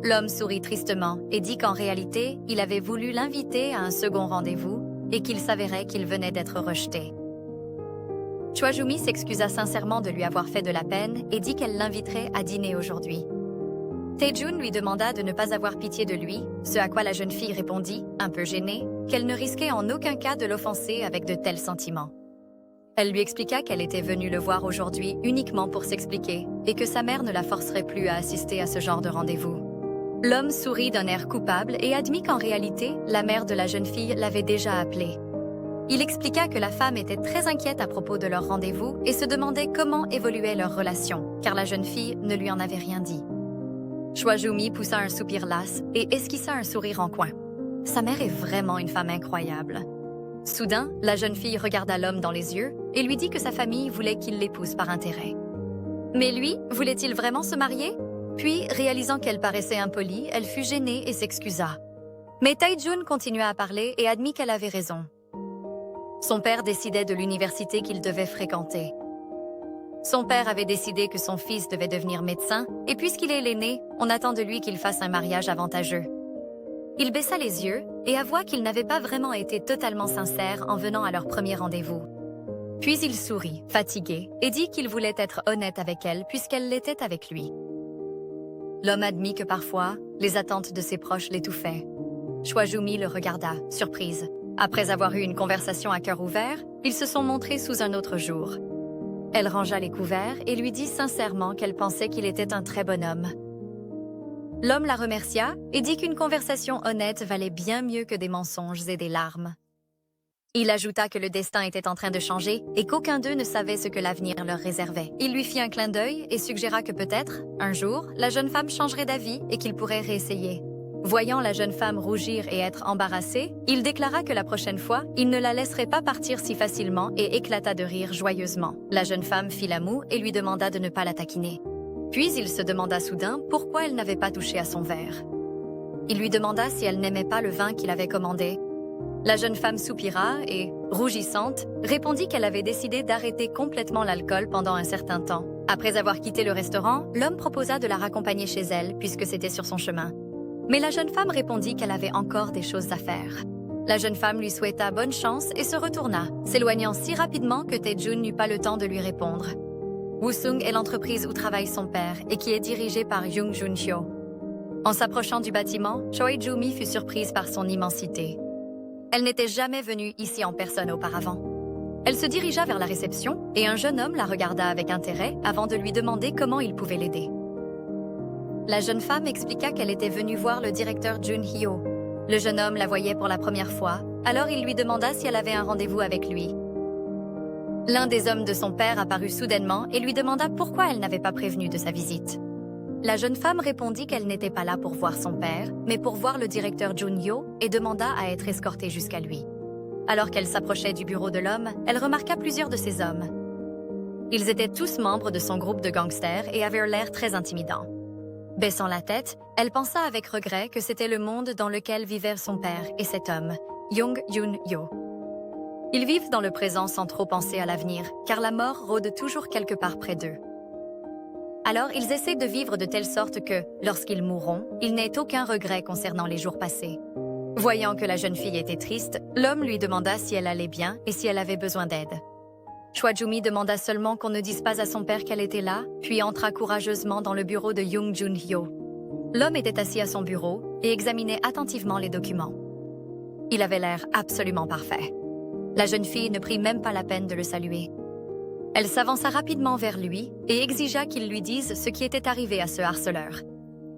L'homme sourit tristement et dit qu'en réalité, il avait voulu l'inviter à un second rendez-vous et qu'il s'avérait qu'il venait d'être rejeté. Choi Joo-mi s'excusa sincèrement de lui avoir fait de la peine et dit qu'elle l'inviterait à dîner aujourd'hui. Taejun lui demanda de ne pas avoir pitié de lui, ce à quoi la jeune fille répondit, un peu gênée, qu'elle ne risquait en aucun cas de l'offenser avec de tels sentiments. Elle lui expliqua qu'elle était venue le voir aujourd'hui uniquement pour s'expliquer et que sa mère ne la forcerait plus à assister à ce genre de rendez-vous. L'homme sourit d'un air coupable et admit qu'en réalité, la mère de la jeune fille l'avait déjà appelée. Il expliqua que la femme était très inquiète à propos de leur rendez-vous et se demandait comment évoluait leur relation, car la jeune fille ne lui en avait rien dit. Choi Joo-mi poussa un soupir las et esquissa un sourire en coin. Sa mère est vraiment une femme incroyable. Soudain, la jeune fille regarda l'homme dans les yeux et lui dit que sa famille voulait qu'il l'épouse par intérêt. Mais lui, voulait-il vraiment se marier? Puis, réalisant qu'elle paraissait impolie, elle fut gênée et s'excusa. Mais Taejun continua à parler et admit qu'elle avait raison. Son père décidait de l'université qu'il devait fréquenter. Son père avait décidé que son fils devait devenir médecin, et puisqu'il est l'aîné, on attend de lui qu'il fasse un mariage avantageux. Il baissa les yeux et avoua qu'il n'avait pas vraiment été totalement sincère en venant à leur premier rendez-vous. Puis il sourit, fatigué, et dit qu'il voulait être honnête avec elle puisqu'elle l'était avec lui. L'homme admit que parfois, les attentes de ses proches l'étouffaient. Choi Joo-mi le regarda, surprise. Après avoir eu une conversation à cœur ouvert, ils se sont montrés sous un autre jour. Elle rangea les couverts et lui dit sincèrement qu'elle pensait qu'il était un très bon homme. L'homme la remercia et dit qu'une conversation honnête valait bien mieux que des mensonges et des larmes. Il ajouta que le destin était en train de changer et qu'aucun d'eux ne savait ce que l'avenir leur réservait. Il lui fit un clin d'œil et suggéra que peut-être, un jour, la jeune femme changerait d'avis et qu'il pourrait réessayer. Voyant la jeune femme rougir et être embarrassée, il déclara que la prochaine fois, il ne la laisserait pas partir si facilement et éclata de rire joyeusement. La jeune femme fit la moue et lui demanda de ne pas la taquiner. Puis il se demanda soudain pourquoi elle n'avait pas touché à son verre. Il lui demanda si elle n'aimait pas le vin qu'il avait commandé. La jeune femme soupira et, rougissante, répondit qu'elle avait décidé d'arrêter complètement l'alcool pendant un certain temps. Après avoir quitté le restaurant, l'homme proposa de la raccompagner chez elle puisque c'était sur son chemin. Mais la jeune femme répondit qu'elle avait encore des choses à faire. La jeune femme lui souhaita bonne chance et se retourna, s'éloignant si rapidement que Taejun n'eut pas le temps de lui répondre. Wusung est l'entreprise où travaille son père et qui est dirigée par Jung Jun-hyo. En s'approchant du bâtiment, Choi Joo-mi fut surprise par son immensité. Elle n'était jamais venue ici en personne auparavant. Elle se dirigea vers la réception et un jeune homme la regarda avec intérêt avant de lui demander comment il pouvait l'aider. La jeune femme expliqua qu'elle était venue voir le directeur Jun-hyo. Le jeune homme la voyait pour la première fois, alors il lui demanda si elle avait un rendez-vous avec lui. L'un des hommes de son père apparut soudainement et lui demanda pourquoi elle n'avait pas prévenu de sa visite. La jeune femme répondit qu'elle n'était pas là pour voir son père, mais pour voir le directeur Jun-hyo et demanda à être escortée jusqu'à lui. Alors qu'elle s'approchait du bureau de l'homme, elle remarqua plusieurs de ces hommes. Ils étaient tous membres de son groupe de gangsters et avaient l'air très intimidants. Baissant la tête, elle pensa avec regret que c'était le monde dans lequel vivaient son père et cet homme, Jung Jun-hyo. Ils vivent dans le présent sans trop penser à l'avenir, car la mort rôde toujours quelque part près d'eux. Alors ils essaient de vivre de telle sorte que, lorsqu'ils mourront, ils n'aient aucun regret concernant les jours passés. Voyant que la jeune fille était triste, l'homme lui demanda si elle allait bien et si elle avait besoin d'aide. Choi Joo-mi demanda seulement qu'on ne dise pas à son père qu'elle était là, puis entra courageusement dans le bureau de Jung Jun-hyo. L'homme était assis à son bureau et examinait attentivement les documents. Il avait l'air absolument parfait. La jeune fille ne prit même pas la peine de le saluer. Elle s'avança rapidement vers lui et exigea qu'il lui dise ce qui était arrivé à ce harceleur.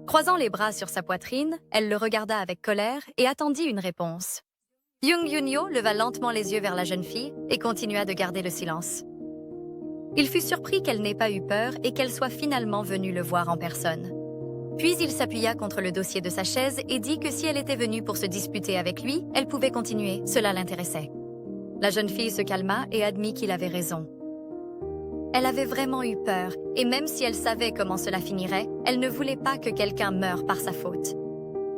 Croisant les bras sur sa poitrine, elle le regarda avec colère et attendit une réponse. Jung Jun-hyo leva lentement les yeux vers la jeune fille et continua de garder le silence. Il fut surpris qu'elle n'ait pas eu peur et qu'elle soit finalement venue le voir en personne. Puis il s'appuya contre le dossier de sa chaise et dit que si elle était venue pour se disputer avec lui, elle pouvait continuer, cela l'intéressait. La jeune fille se calma et admit qu'il avait raison. Elle avait vraiment eu peur, et même si elle savait comment cela finirait, elle ne voulait pas que quelqu'un meure par sa faute.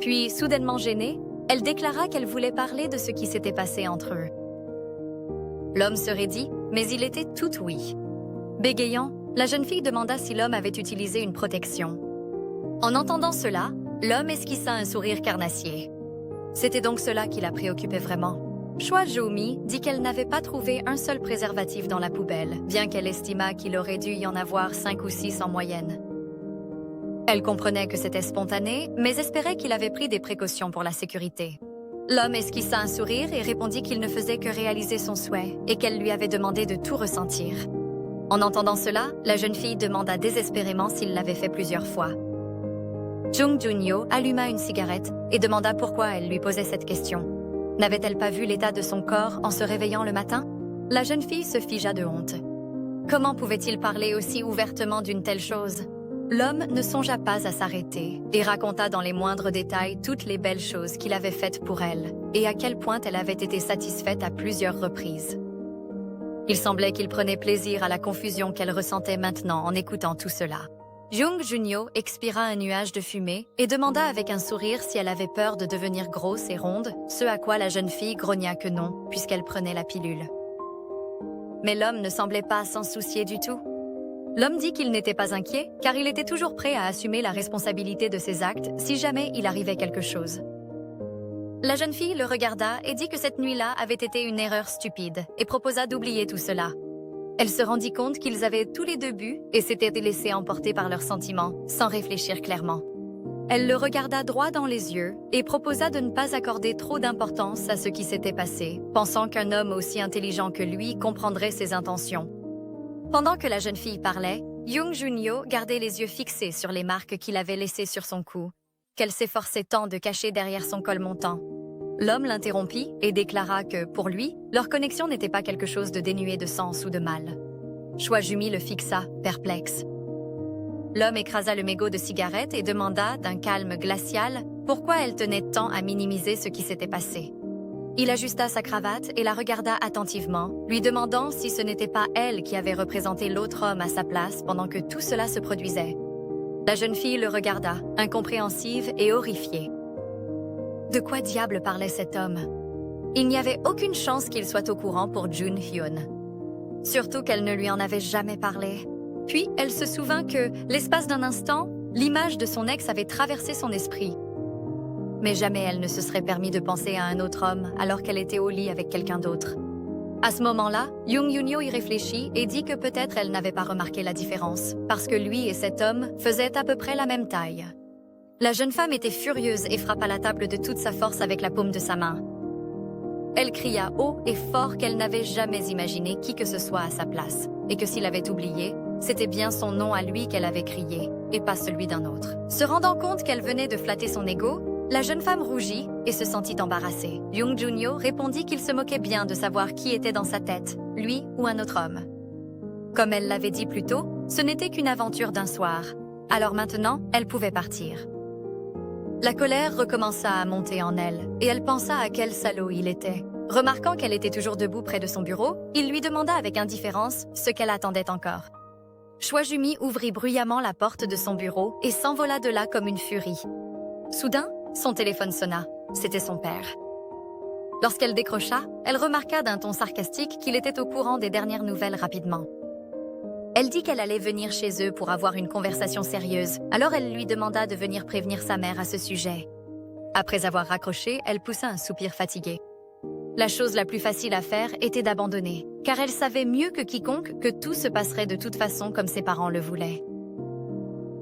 Puis, soudainement gênée, elle déclara qu'elle voulait parler de ce qui s'était passé entre eux. L'homme se raidit, mais il était tout oui. Bégayant, la jeune fille demanda si l'homme avait utilisé une protection. En entendant cela, l'homme esquissa un sourire carnassier. C'était donc cela qui la préoccupait vraiment. Choi Joo-mi dit qu'elle n'avait pas trouvé un seul préservatif dans la poubelle, bien qu'elle estima qu'il aurait dû y en avoir 5 ou 6 en moyenne. Elle comprenait que c'était spontané, mais espérait qu'il avait pris des précautions pour la sécurité. L'homme esquissa un sourire et répondit qu'il ne faisait que réaliser son souhait et qu'elle lui avait demandé de tout ressentir. En entendant cela, la jeune fille demanda désespérément s'il l'avait fait plusieurs fois. Jung Junyo alluma une cigarette et demanda pourquoi elle lui posait cette question. N'avait-elle pas vu l'état de son corps en se réveillant le matin? La jeune fille se figea de honte. Comment pouvait-il parler aussi ouvertement d'une telle chose? L'homme ne songea pas à s'arrêter et raconta dans les moindres détails toutes les belles choses qu'il avait faites pour elle et à quel point elle avait été satisfaite à plusieurs reprises. Il semblait qu'il prenait plaisir à la confusion qu'elle ressentait maintenant en écoutant tout cela. Jung Junyo expira un nuage de fumée et demanda avec un sourire si elle avait peur de devenir grosse et ronde, ce à quoi la jeune fille grogna que non, puisqu'elle prenait la pilule. Mais l'homme ne semblait pas s'en soucier du tout. L'homme dit qu'il n'était pas inquiet, car il était toujours prêt à assumer la responsabilité de ses actes si jamais il arrivait quelque chose. La jeune fille le regarda et dit que cette nuit-là avait été une erreur stupide et proposa d'oublier tout cela. Elle se rendit compte qu'ils avaient tous les deux bu et s'étaient laissés emporter par leurs sentiments, sans réfléchir clairement. Elle le regarda droit dans les yeux et proposa de ne pas accorder trop d'importance à ce qui s'était passé, pensant qu'un homme aussi intelligent que lui comprendrait ses intentions. Pendant que la jeune fille parlait, Jung Junyo gardait les yeux fixés sur les marques qu'il avait laissées sur son cou, qu'elle s'efforçait tant de cacher derrière son col montant. L'homme l'interrompit et déclara que, pour lui, leur connexion n'était pas quelque chose de dénué de sens ou de mal. Choi Jumi le fixa, perplexe. L'homme écrasa le mégot de cigarette et demanda, d'un calme glacial, pourquoi elle tenait tant à minimiser ce qui s'était passé. Il ajusta sa cravate et la regarda attentivement, lui demandant si ce n'était pas elle qui avait représenté l'autre homme à sa place pendant que tout cela se produisait. La jeune fille le regarda, incompréhensive et horrifiée. De quoi diable parlait cet homme? Il n'y avait aucune chance qu'il soit au courant pour Jun Hyun. Surtout qu'elle ne lui en avait jamais parlé. Puis, elle se souvint que, l'espace d'un instant, l'image de son ex avait traversé son esprit. Mais jamais elle ne se serait permis de penser à un autre homme alors qu'elle était au lit avec quelqu'un d'autre. À ce moment-là, Jung Junyo y réfléchit et dit que peut-être elle n'avait pas remarqué la différence, parce que lui et cet homme faisaient à peu près la même taille. La jeune femme était furieuse et frappa la table de toute sa force avec la paume de sa main. Elle cria haut et fort qu'elle n'avait jamais imaginé qui que ce soit à sa place, et que s'il avait oublié, c'était bien son nom à lui qu'elle avait crié, et pas celui d'un autre. Se rendant compte qu'elle venait de flatter son ego, la jeune femme rougit et se sentit embarrassée. Jung Junyo répondit qu'il se moquait bien de savoir qui était dans sa tête, lui ou un autre homme. Comme elle l'avait dit plus tôt, ce n'était qu'une aventure d'un soir. Alors maintenant, elle pouvait partir. La colère recommença à monter en elle, et elle pensa à quel salaud il était. Remarquant qu'elle était toujours debout près de son bureau, il lui demanda avec indifférence ce qu'elle attendait encore. Choi Jumi ouvrit bruyamment la porte de son bureau et s'envola de là comme une furie. Soudain, son téléphone sonna. C'était son père. Lorsqu'elle décrocha, elle remarqua d'un ton sarcastique qu'il était au courant des dernières nouvelles rapidement. Elle dit qu'elle allait venir chez eux pour avoir une conversation sérieuse, alors elle lui demanda de venir prévenir sa mère à ce sujet. Après avoir raccroché, elle poussa un soupir fatigué. La chose la plus facile à faire était d'abandonner, car elle savait mieux que quiconque que tout se passerait de toute façon comme ses parents le voulaient.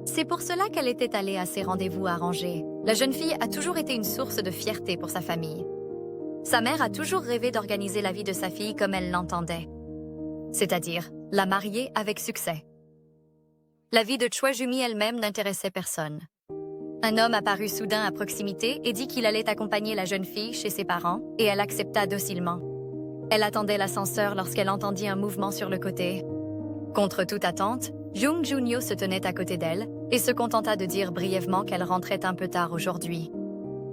C'est pour cela qu'elle était allée à ses rendez-vous arrangés. La jeune fille a toujours été une source de fierté pour sa famille. Sa mère a toujours rêvé d'organiser la vie de sa fille comme elle l'entendait. C'est-à-dire, la marier avec succès. La vie de Choi Jumi elle-même n'intéressait personne. Un homme apparut soudain à proximité et dit qu'il allait accompagner la jeune fille chez ses parents, et elle accepta docilement. Elle attendait l'ascenseur lorsqu'elle entendit un mouvement sur le côté. Contre toute attente, Jung Junyo se tenait à côté d'elle et se contenta de dire brièvement qu'elle rentrait un peu tard aujourd'hui.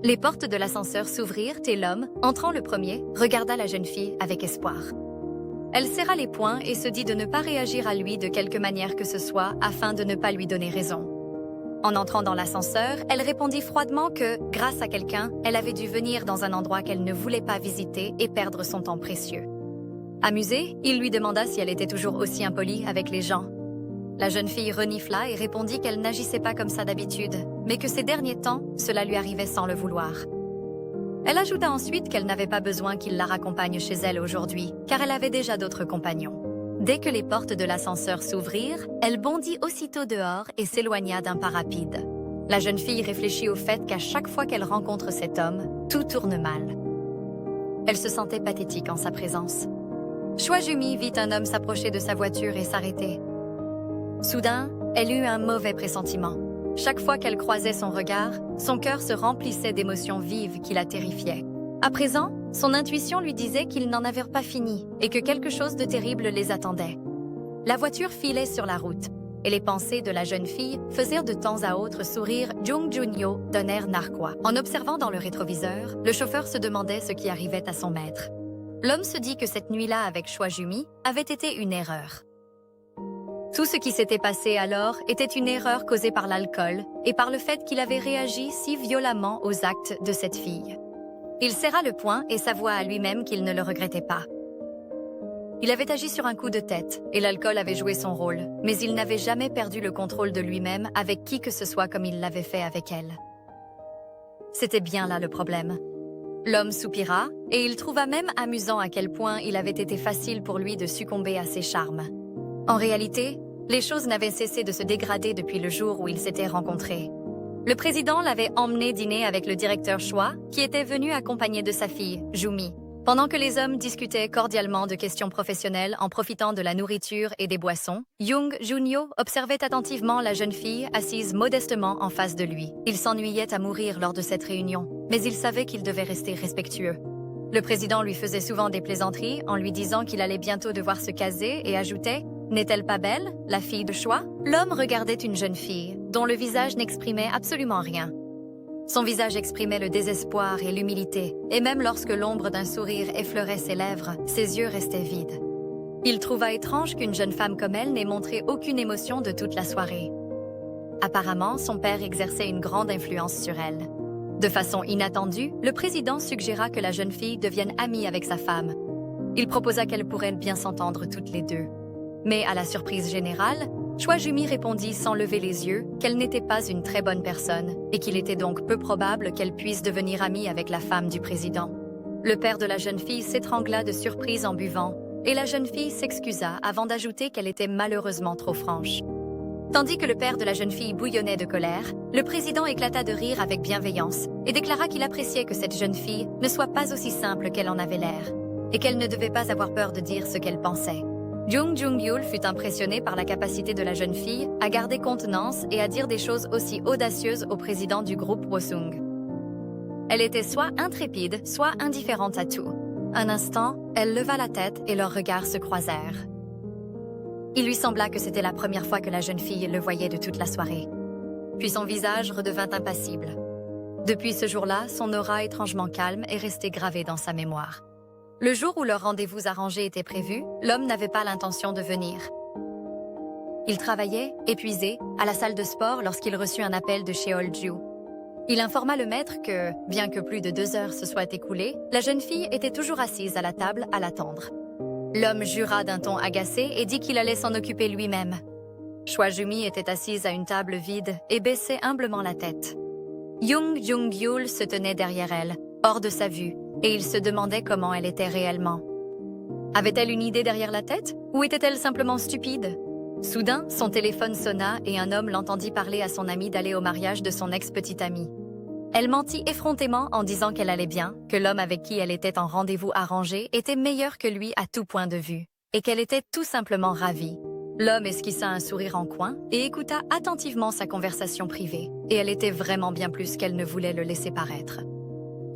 Les portes de l'ascenseur s'ouvrirent et l'homme, entrant le premier, regarda la jeune fille avec espoir. Elle serra les poings et se dit de ne pas réagir à lui de quelque manière que ce soit afin de ne pas lui donner raison. En entrant dans l'ascenseur, elle répondit froidement que, grâce à quelqu'un, elle avait dû venir dans un endroit qu'elle ne voulait pas visiter et perdre son temps précieux. Amusée, il lui demanda si elle était toujours aussi impolie avec les gens. La jeune fille renifla et répondit qu'elle n'agissait pas comme ça d'habitude, mais que ces derniers temps, cela lui arrivait sans le vouloir. Elle ajouta ensuite qu'elle n'avait pas besoin qu'il la raccompagne chez elle aujourd'hui, car elle avait déjà d'autres compagnons. Dès que les portes de l'ascenseur s'ouvrirent, elle bondit aussitôt dehors et s'éloigna d'un pas rapide. La jeune fille réfléchit au fait qu'à chaque fois qu'elle rencontre cet homme, tout tourne mal. Elle se sentait pathétique en sa présence. Choi Ju-mi vit un homme s'approcher de sa voiture et s'arrêter. Soudain, elle eut un mauvais pressentiment. Chaque fois qu'elle croisait son regard, son cœur se remplissait d'émotions vives qui la terrifiaient. À présent, son intuition lui disait qu'ils n'en avaient pas fini et que quelque chose de terrible les attendait. La voiture filait sur la route, et les pensées de la jeune fille faisèrent de temps à autre sourire Jung Jun-yo d'un air narquois. En observant dans le rétroviseur, le chauffeur se demandait ce qui arrivait à son maître. L'homme se dit que cette nuit-là avec Choi Ju-mi avait été une erreur. Tout ce qui s'était passé alors était une erreur causée par l'alcool et par le fait qu'il avait réagi si violemment aux actes de cette fille. Il serra le poing et s'avoua à lui-même qu'il ne le regrettait pas. Il avait agi sur un coup de tête et l'alcool avait joué son rôle, mais il n'avait jamais perdu le contrôle de lui-même avec qui que ce soit comme il l'avait fait avec elle. C'était bien là le problème. L'homme soupira et il trouva même amusant à quel point il avait été facile pour lui de succomber à ses charmes. En réalité, les choses n'avaient cessé de se dégrader depuis le jour où ils s'étaient rencontrés. Le président l'avait emmené dîner avec le directeur Choi, qui était venu accompagné de sa fille, Ju-mi. Pendant que les hommes discutaient cordialement de questions professionnelles en profitant de la nourriture et des boissons, Jung Jun-yo observait attentivement la jeune fille assise modestement en face de lui. Il s'ennuyait à mourir lors de cette réunion, mais il savait qu'il devait rester respectueux. Le président lui faisait souvent des plaisanteries en lui disant qu'il allait bientôt devoir se caser et ajoutait « N'est-elle pas belle, la fille de Choi ?» L'homme regardait une jeune fille, dont le visage n'exprimait absolument rien. Son visage exprimait le désespoir et l'humilité, et même lorsque l'ombre d'un sourire effleurait ses lèvres, ses yeux restaient vides. Il trouva étrange qu'une jeune femme comme elle n'ait montré aucune émotion de toute la soirée. Apparemment, son père exerçait une grande influence sur elle. De façon inattendue, le président suggéra que la jeune fille devienne amie avec sa femme. Il proposa qu'elles pourraient bien s'entendre toutes les deux. Mais à la surprise générale, Choi Ju-mi répondit sans lever les yeux qu'elle n'était pas une très bonne personne et qu'il était donc peu probable qu'elle puisse devenir amie avec la femme du président. Le père de la jeune fille s'étrangla de surprise en buvant et la jeune fille s'excusa avant d'ajouter qu'elle était malheureusement trop franche. Tandis que le père de la jeune fille bouillonnait de colère, le président éclata de rire avec bienveillance et déclara qu'il appréciait que cette jeune fille ne soit pas aussi simple qu'elle en avait l'air et qu'elle ne devait pas avoir peur de dire ce qu'elle pensait. Jung Jung-yul fut impressionné par la capacité de la jeune fille à garder contenance et à dire des choses aussi audacieuses au président du groupe Hwasong. Elle était soit intrépide, soit indifférente à tout. Un instant, elle leva la tête et leurs regards se croisèrent. Il lui sembla que c'était la première fois que la jeune fille le voyait de toute la soirée. Puis son visage redevint impassible. Depuis ce jour-là, son aura étrangement calme est restée gravée dans sa mémoire. Le jour où leur rendez-vous arrangé était prévu, l'homme n'avait pas l'intention de venir. Il travaillait, épuisé, à la salle de sport lorsqu'il reçut un appel de Cheol-ju. Il informa le maître que, bien que plus de 2 heures se soient écoulées, la jeune fille était toujours assise à la table à l'attendre. L'homme jura d'un ton agacé et dit qu'il allait s'en occuper lui-même. Choi Ju-mi était assise à une table vide et baissait humblement la tête. Jung Jung-yul se tenait derrière elle, hors de sa vue, et il se demandait comment elle était réellement. Avait-elle une idée derrière la tête, ou était-elle simplement stupide? Soudain, son téléphone sonna et un homme l'entendit parler à son amie d'aller au mariage de son ex-petite amie. Elle mentit effrontément en disant qu'elle allait bien, que l'homme avec qui elle était en rendez-vous arrangé était meilleur que lui à tout point de vue, et qu'elle était tout simplement ravie. L'homme esquissa un sourire en coin et écouta attentivement sa conversation privée, et elle était vraiment bien plus qu'elle ne voulait le laisser paraître.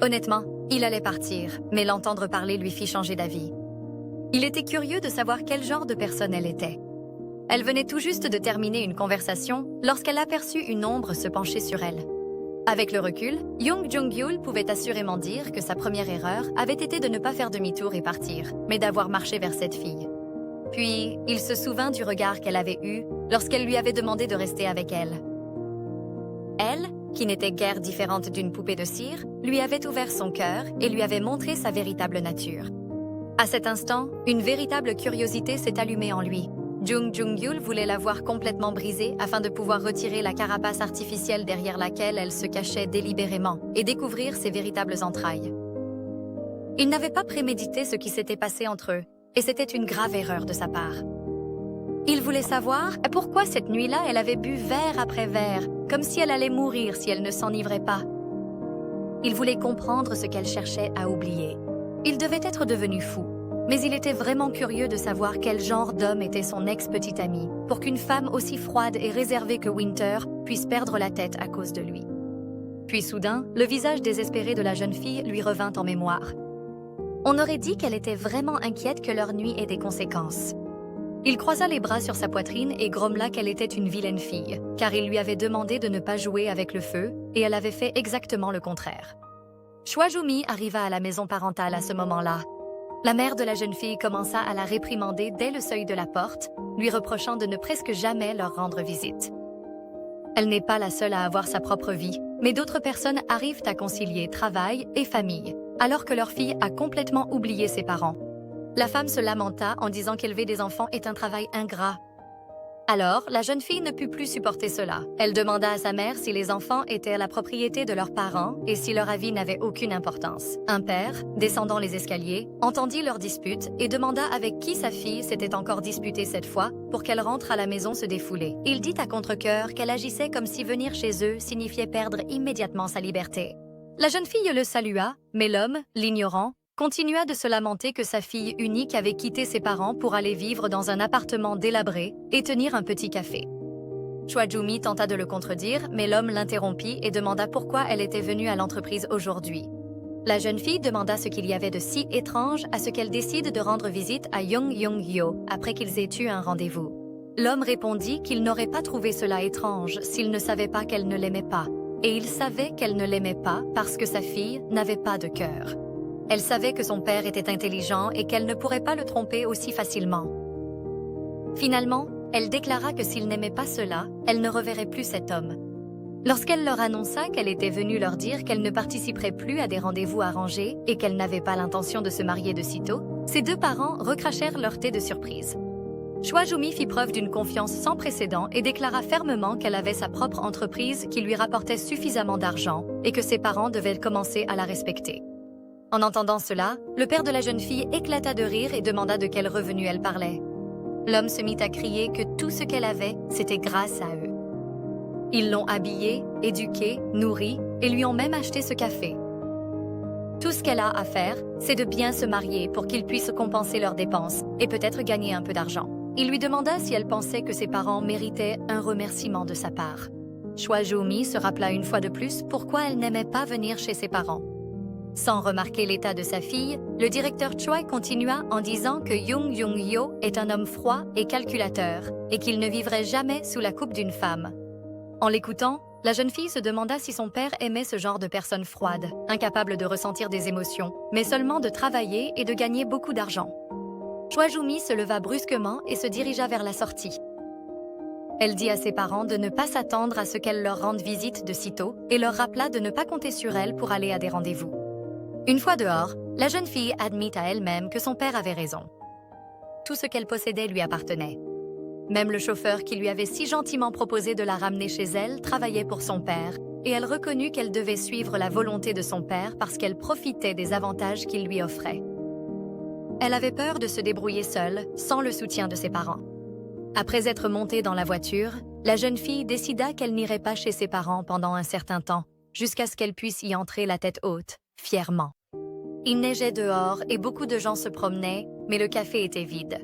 Honnêtement, il allait partir, mais l'entendre parler lui fit changer d'avis. Il était curieux de savoir quel genre de personne elle était. Elle venait tout juste de terminer une conversation lorsqu'elle aperçut une ombre se pencher sur elle. Avec le recul, Jung Jung-yul pouvait assurément dire que sa première erreur avait été de ne pas faire demi-tour et partir, mais d'avoir marché vers cette fille. Puis, il se souvint du regard qu'elle avait eu lorsqu'elle lui avait demandé de rester avec elle. Elle, qui n'était guère différente d'une poupée de cire, lui avait ouvert son cœur et lui avait montré sa véritable nature. À cet instant, une véritable curiosité s'est allumée en lui. Jung Jung-yul voulait la voir complètement brisée afin de pouvoir retirer la carapace artificielle derrière laquelle elle se cachait délibérément et découvrir ses véritables entrailles. Il n'avait pas prémédité ce qui s'était passé entre eux, et c'était une grave erreur de sa part. Il voulait savoir pourquoi cette nuit-là elle avait bu verre après verre, comme si elle allait mourir si elle ne s'enivrait pas. Il voulait comprendre ce qu'elle cherchait à oublier. Il devait être devenu fou, mais il était vraiment curieux de savoir quel genre d'homme était son ex-petite amie, pour qu'une femme aussi froide et réservée que Winter puisse perdre la tête à cause de lui. Puis soudain, le visage désespéré de la jeune fille lui revint en mémoire. On aurait dit qu'elle était vraiment inquiète que leur nuit ait des conséquences. Il croisa les bras sur sa poitrine et grommela qu'elle était une vilaine fille, car il lui avait demandé de ne pas jouer avec le feu, et elle avait fait exactement le contraire. Choi-Joo-mi arriva à la maison parentale à ce moment-là. La mère de la jeune fille commença à la réprimander dès le seuil de la porte, lui reprochant de ne presque jamais leur rendre visite. Elle n'est pas la seule à avoir sa propre vie, mais d'autres personnes arrivent à concilier travail et famille, alors que leur fille a complètement oublié ses parents. La femme se lamenta en disant qu'élever des enfants est un travail ingrat. Alors, la jeune fille ne put plus supporter cela. Elle demanda à sa mère si les enfants étaient la propriété de leurs parents et si leur avis n'avait aucune importance. Un père, descendant les escaliers, entendit leur dispute et demanda avec qui sa fille s'était encore disputée cette fois pour qu'elle rentre à la maison se défouler. Il dit à contre-cœur qu'elle agissait comme si venir chez eux signifiait perdre immédiatement sa liberté. La jeune fille le salua, mais l'homme, l'ignorant, continua de se lamenter que sa fille unique avait quitté ses parents pour aller vivre dans un appartement délabré et tenir un petit café. Choi-Joo-mi tenta de le contredire, mais l'homme l'interrompit et demanda pourquoi elle était venue à l'entreprise aujourd'hui. La jeune fille demanda ce qu'il y avait de si étrange à ce qu'elle décide de rendre visite à Young Young-hyo après qu'ils aient eu un rendez-vous. L'homme répondit qu'il n'aurait pas trouvé cela étrange s'il ne savait pas qu'elle ne l'aimait pas, et il savait qu'elle ne l'aimait pas parce que sa fille n'avait pas de cœur. Elle savait que son père était intelligent et qu'elle ne pourrait pas le tromper aussi facilement. Finalement, elle déclara que s'il n'aimait pas cela, elle ne reverrait plus cet homme. Lorsqu'elle leur annonça qu'elle était venue leur dire qu'elle ne participerait plus à des rendez-vous arrangés et qu'elle n'avait pas l'intention de se marier de sitôt, ses deux parents recrachèrent leur thé de surprise. Choi-Joo-mi fit preuve d'une confiance sans précédent et déclara fermement qu'elle avait sa propre entreprise qui lui rapportait suffisamment d'argent et que ses parents devaient commencer à la respecter. En entendant cela, le père de la jeune fille éclata de rire et demanda de quel revenu elle parlait. L'homme se mit à crier que tout ce qu'elle avait, c'était grâce à eux. Ils l'ont habillée, éduquée, nourrie et lui ont même acheté ce café. Tout ce qu'elle a à faire, c'est de bien se marier pour qu'ils puissent compenser leurs dépenses et peut-être gagner un peu d'argent. Il lui demanda si elle pensait que ses parents méritaient un remerciement de sa part. Choi-Joo-mi se rappela une fois de plus pourquoi elle n'aimait pas venir chez ses parents. Sans remarquer l'état de sa fille, le directeur Choi continua en disant que Young Young-hyo est un homme froid et calculateur et qu'il ne vivrait jamais sous la coupe d'une femme. En l'écoutant, la jeune fille se demanda si son père aimait ce genre de personne froide, incapable de ressentir des émotions, mais seulement de travailler et de gagner beaucoup d'argent. Choi-Joo-mi se leva brusquement et se dirigea vers la sortie. Elle dit à ses parents de ne pas s'attendre à ce qu'elle leur rende visite de sitôt et leur rappela de ne pas compter sur elle pour aller à des rendez-vous. Une fois dehors, la jeune fille admit à elle-même que son père avait raison. Tout ce qu'elle possédait lui appartenait. Même le chauffeur qui lui avait si gentiment proposé de la ramener chez elle travaillait pour son père, et elle reconnut qu'elle devait suivre la volonté de son père parce qu'elle profitait des avantages qu'il lui offrait. Elle avait peur de se débrouiller seule, sans le soutien de ses parents. Après être montée dans la voiture, la jeune fille décida qu'elle n'irait pas chez ses parents pendant un certain temps, jusqu'à ce qu'elle puisse y entrer la tête haute, fièrement. Il neigeait dehors et beaucoup de gens se promenaient, mais le café était vide.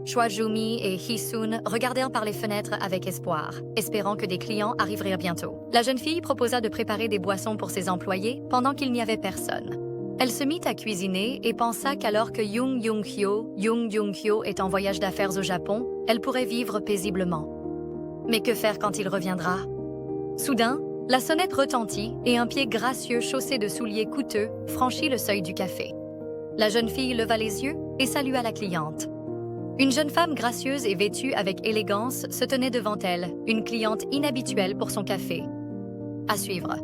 Choi-Joo-mi et Hee-sun regardèrent par les fenêtres avec espoir, espérant que des clients arriveraient bientôt. La jeune fille proposa de préparer des boissons pour ses employés pendant qu'il n'y avait personne. Elle se mit à cuisiner et pensa qu'alors que Young Young-hyo est en voyage d'affaires au Japon, elle pourrait vivre paisiblement. Mais que faire quand il reviendra? Soudain, la sonnette retentit et un pied gracieux chaussé de souliers coûteux franchit le seuil du café. La jeune fille leva les yeux et salua la cliente. Une jeune femme gracieuse et vêtue avec élégance se tenait devant elle, une cliente inhabituelle pour son café. À suivre.